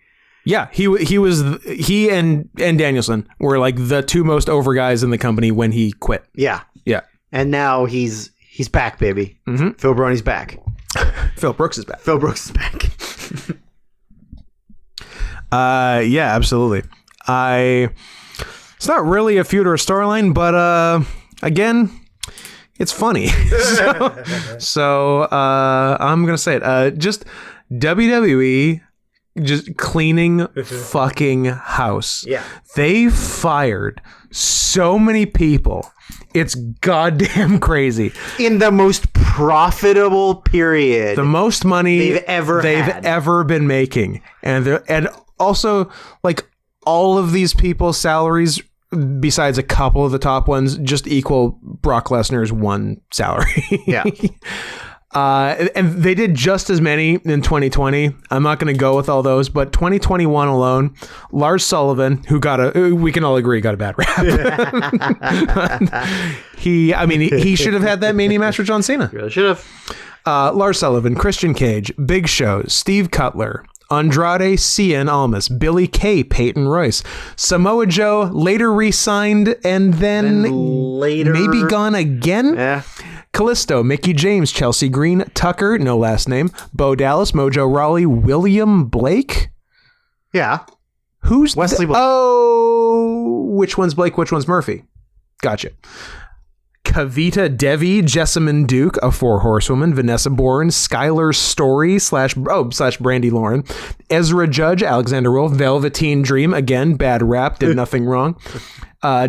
Yeah, he and Danielson were the two most over guys in the company when he quit. Yeah. Yeah. And now he's back, baby. Mm-hmm. Phil Brony's back. Phil Brooks is back. Phil Brooks is back. Yeah, absolutely. It's not really a feud or a storyline, but again, it's funny. so I'm gonna say it. Just WWE. Just cleaning fucking house. Yeah. They fired so many people. It's goddamn crazy. In the most profitable period. The most money they've ever been making. And also all of these people's salaries, besides a couple of the top ones, just equal Brock Lesnar's one salary. Yeah. And they did just as many in 2020. I'm not going to go with all those, but 2021 alone, Lars Sullivan, we can all agree got a bad rap. He should have had that Mania match with John Cena. Really should have. Lars Sullivan, Christian Cage, Big Show, Steve Cutler, Andrade Cien Almas, Billy Kay, Peyton Royce, Samoa Joe, later re-signed and then later maybe gone again. Yeah. Callisto, Mickey James, Chelsea Green, Tucker, no last name, Bo Dallas, Mojo Rawley, William Blake. Yeah. Who's Wesley Blake? Oh, which one's Blake? Which one's Murphy? Gotcha. Kavita Devi, Jessamine Duke, a four horsewoman, Vanessa Bourne, Skylar Story slash Brandy Lauren, Ezra Judge, Alexander Wolf, Velveteen Dream, again, bad rap, did nothing wrong.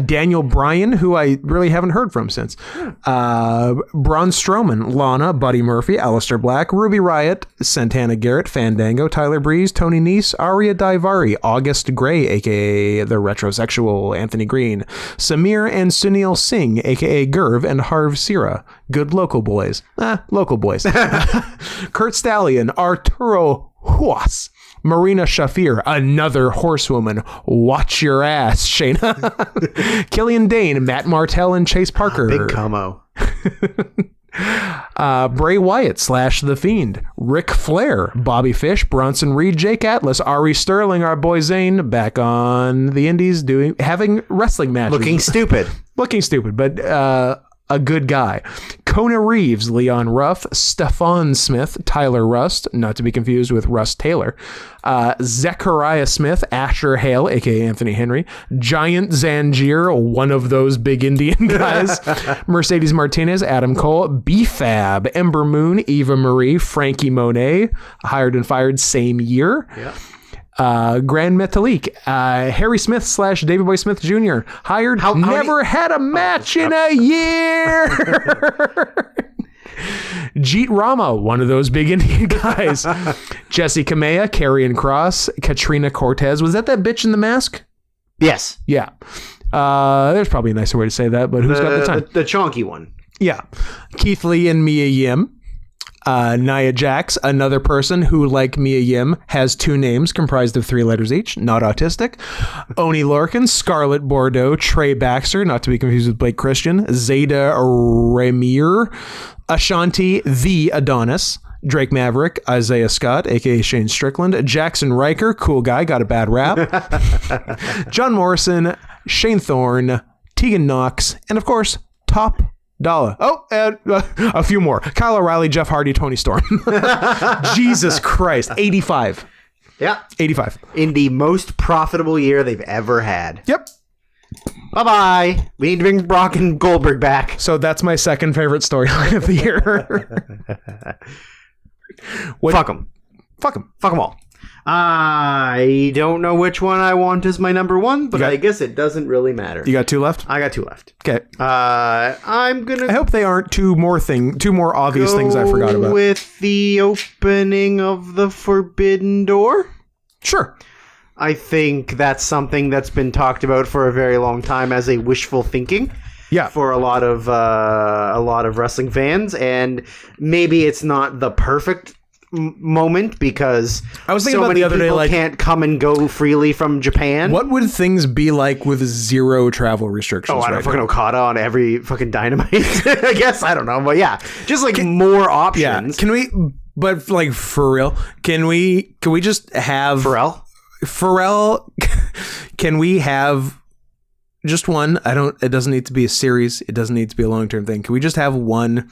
Daniel Bryan, who I really haven't heard from since. Braun Strowman, Lana, Buddy Murphy, Aleister Black, Ruby Riott, Santana Garrett, Fandango, Tyler Breeze, Tony Nese, Arya Daivari, August Gray, aka the retrosexual Anthony Green, Samir and Sunil Singh, aka Gurv, and Harv Sira. Good local boys. Local boys. Kurt Stallion, Arturo Huas, Marina Shafir, another horsewoman. Watch your ass, Shayna. Killian Dane, Matt Martell, and Chase Parker. Big combo. Bray Wyatt / The Fiend, Ric Flair, Bobby Fish, Bronson Reed, Jake Atlas, Ari Sterling, our boy Zayn, back on the indies having wrestling matches. Looking stupid, but a good guy. Kona Reeves, Leon Ruff, Stephon Smith, Tyler Rust, not to be confused with Russ Taylor, Zechariah Smith, Asher Hale, aka Anthony Henry, Giant Zangier, one of those big Indian guys, Mercedes Martinez, Adam Cole, B-Fab, Ember Moon, Eva Marie, Frankie Monet, hired and fired same year. Yeah. Grand Metalik, Harry Smith / David Boy Smith Jr. hired, never had a match in a year. Jeet Rama, one of those big Indian guys. Jesse Kamea, Karrion Kross, Katrina Cortez. Was that bitch in the mask? Yes. Yeah. There's probably a nicer way to say that, but who's got the time? The chonky one. Yeah. Keith Lee and Mia Yim. Nia Jax, another person who, like Mia Yim, has 2 names comprised of 3 letters each, not autistic. Oni Lorcan, Scarlett Bordeaux, Trey Baxter, not to be confused with Blake Christian, Zeta Remir, Ashanti, the Adonis, Drake Maverick, Isaiah Scott, aka Shane Strickland, Jackson Riker, cool guy, got a bad rap, John Morrison, Shane Thorne, Tegan Knox, and of course, Top Dollar. Oh, and a few more. Kyle O'Reilly, Jeff Hardy, Tony Storm. Jesus Christ. 85. Yeah. 85. In the most profitable year they've ever had. Yep. Bye-bye. We need to bring Brock and Goldberg back. So that's my second favorite storyline of the year. Fuck them. Fuck them. Fuck them all. I don't know which one I want as my number 1, but I guess it doesn't really matter. You got 2 left? I got 2 left. Okay. I'm gonna. I hope they aren't two more obvious things I forgot about. With the opening of the Forbidden Door. Sure. I think that's something that's been talked about for a very long time as a wishful thinking. Yeah. For a lot of wrestling fans, and maybe it's not the perfect moment because I was thinking about the other day, like, can't come and go freely from Japan. What would things be like with 0 travel restrictions? Oh, I don't fucking Okada on every fucking Dynamite. I guess I don't know, but yeah, just like more options. Yeah. Can we? But like for real, can we just have Pharrell? Can we have just one? It doesn't need to be a series. It doesn't need to be a long-term thing. Can we just have one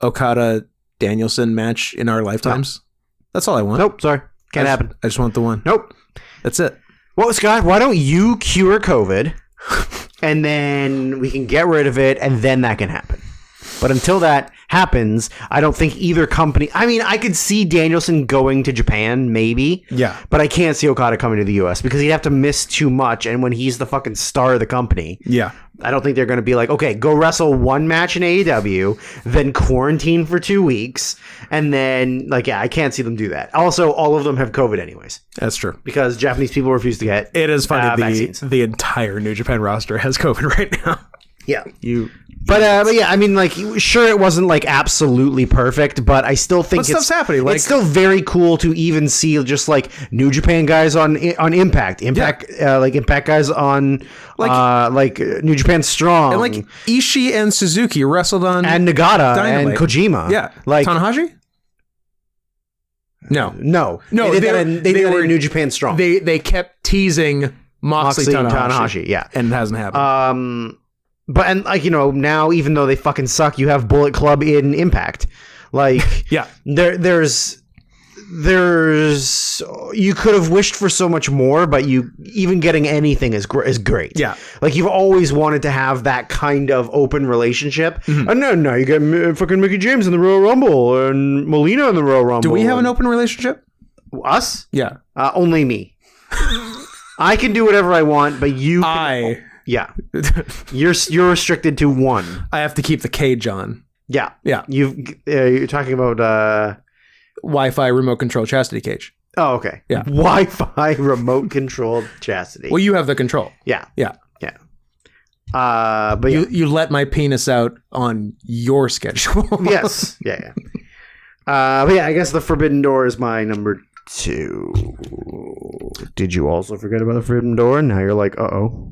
Okada Danielson match in our lifetimes? No. That's all I want. Nope, sorry. Can't happen. I just want the one. Nope. That's it. Well, Scott, why don't you cure COVID and then we can get rid of it and then that can happen. But until that happens, I don't think either company... I mean, I could see Danielson going to Japan, maybe. Yeah. But I can't see Okada coming to the US because he'd have to miss too much. And when he's the fucking star of the company... Yeah. I don't think they're going to be like, okay, go wrestle 1 match in AEW, then quarantine for 2 weeks, and then, like, yeah, I can't see them do that. Also, all of them have COVID anyways. That's true. Because Japanese people refuse to get It is funny, vaccines. The entire New Japan roster has COVID right now. Yeah. But yeah, I mean, like, sure, it wasn't like absolutely perfect, but I still think stuff's happening. Like, it's still very cool to even see just like New Japan guys on Impact, like Impact guys on like New Japan Strong, and like Ishii and Suzuki wrestled on and Nagata Dynamite. and Kojima, yeah, like Tanahashi. No, they did that in New Japan Strong. They kept teasing Moxley Tanahashi, yeah, and it hasn't happened. But, and like, you know, now even though they fucking suck, you have Bullet Club in Impact. Like, yeah, there's you could have wished for so much more, but you even getting anything is great. Yeah, like you've always wanted to have that kind of open relationship. Mm-hmm. And now you get fucking Mickey James in the Royal Rumble and Molina in the Royal Rumble. Do we have an open relationship? Us? Yeah, only me. I can do whatever I want, but you. Yeah, you're restricted to 1. I have to keep the cage on. Yeah. You're talking about Wi-Fi remote control chastity cage. Oh, okay. Yeah, Wi-Fi remote controlled chastity. Well, you have the control. Yeah. But you let my penis out on your schedule. Yes. Yeah. But yeah, I guess the Forbidden Door is my number 2. Did you also forget about the Forbidden Door? And now you're like, uh-oh.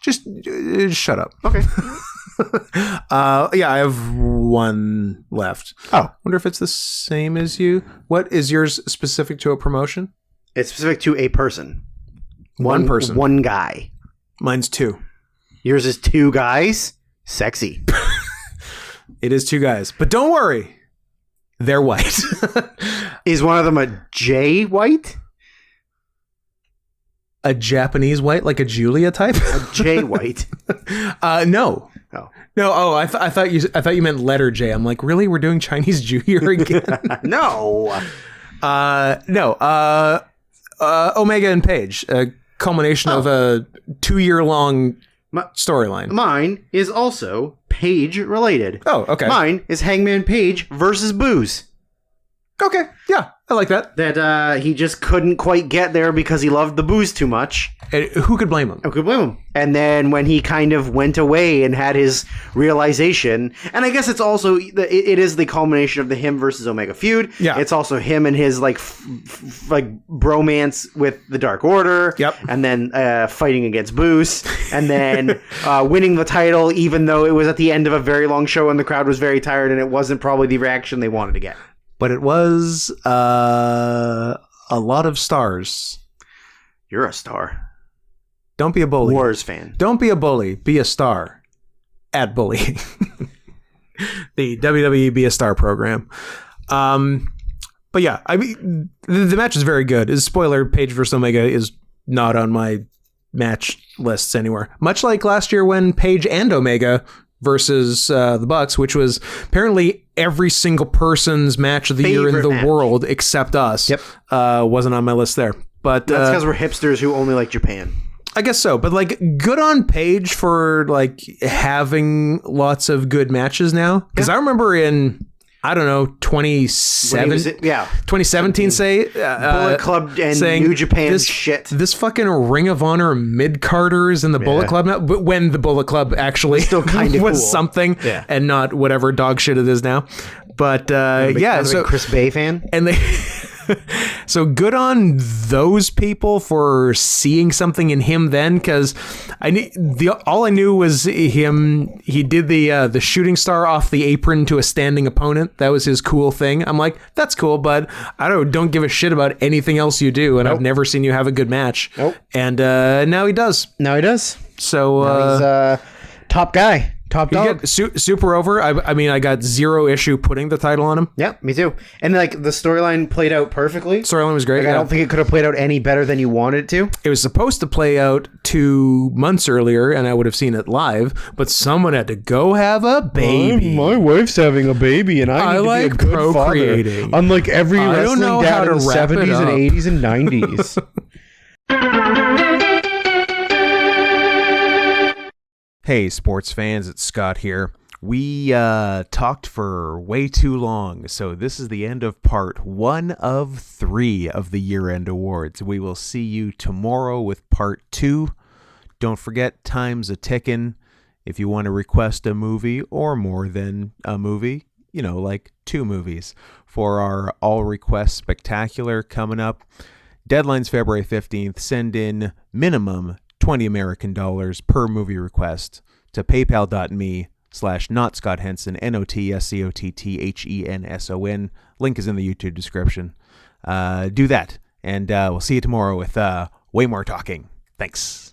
Just shut up. Okay. Yeah, I have one left. Oh. Wonder if it's the same as you. What is yours specific to a promotion? It's specific to a person. One person. One guy. Mine's 2. Yours is 2 guys? Sexy. It is 2 guys. But don't worry. They're white. Is one of them a Jay White? A Japanese white, like a Julia type? A Jay White. No. Oh. No, I thought you meant letter J. I'm like, really? We're doing Chinese Jew here again? No. No. Omega and Paige, a culmination of a 2-year-long storyline. Mine is also Paige related. Oh, okay. Mine is Hangman Page versus Booze. Okay, yeah, I like that. That he just couldn't quite get there because he loved the booze too much. And who could blame him? Who could blame him? And then when he kind of went away and had his realization, and I guess it's also it is the culmination of the him versus Omega feud. Yeah, it's also him and his like bromance with the Dark Order. Yep, and then fighting against Booze, and then winning the title, even though it was at the end of a very long show and the crowd was very tired, and it wasn't probably the reaction they wanted to get. But it was a lot of stars. You're a star. Don't be a bully. Wars fan. Don't be a bully. Be a star. At bullying. The WWE Be a Star program. But yeah, I mean, the match is very good. As spoiler, Paige vs. Omega is not on my match lists anywhere. Much like last year when Paige and Omega versus the Bucks, which was apparently every single person's match of the year in the world except us. Yep. Wasn't on my list there. But that's because we're hipsters who only like Japan. I guess so. But like, good on Paige for like having lots of good matches now. Because I remember in, I don't know, 2017, say Bullet Club and saying, New Japan shit. This fucking Ring of Honor mid-carders in the Bullet Club now, but when the Bullet Club actually still kind of was cool. Something, and not whatever dog shit it is now. But yeah, so Chris Bay fan, and they. So good on those people for seeing something in him then, because all I knew was him. He did the shooting star off the apron to a standing opponent. That was his cool thing. I'm like, that's cool, but I don't give a shit about anything else you do, and I've never seen you have a good match. Nope. And now he does. Now he does. So now he's top guy. Top dog. Super over. I mean, I got 0 issue putting the title on him. Yeah, me too. And like the storyline played out perfectly. Storyline was great. Like, I don't think it could have played out any better than you wanted it to. It was supposed to play out 2 months earlier, and I would have seen it live. But someone had to go have a baby. My wife's having a baby, and I need like to be a good procreating. Father. Unlike every wrestling dad in the 70s and 80s and 90s. Hey, sports fans, it's Scott here. We talked for way too long, so this is the end of part 1 of 3 of the year-end awards. We will see you tomorrow with part 2. Don't forget, time's a-ticking. If you want to request a movie or more than a movie, like 2 movies, for our all-request spectacular coming up. Deadline's February 15th. Send in minimum $20 American per movie request to paypal.me/notscotthenson, NOTSCOTTHENSON. Link is in the YouTube description. Do that, and we'll see you tomorrow with way more talking. Thanks.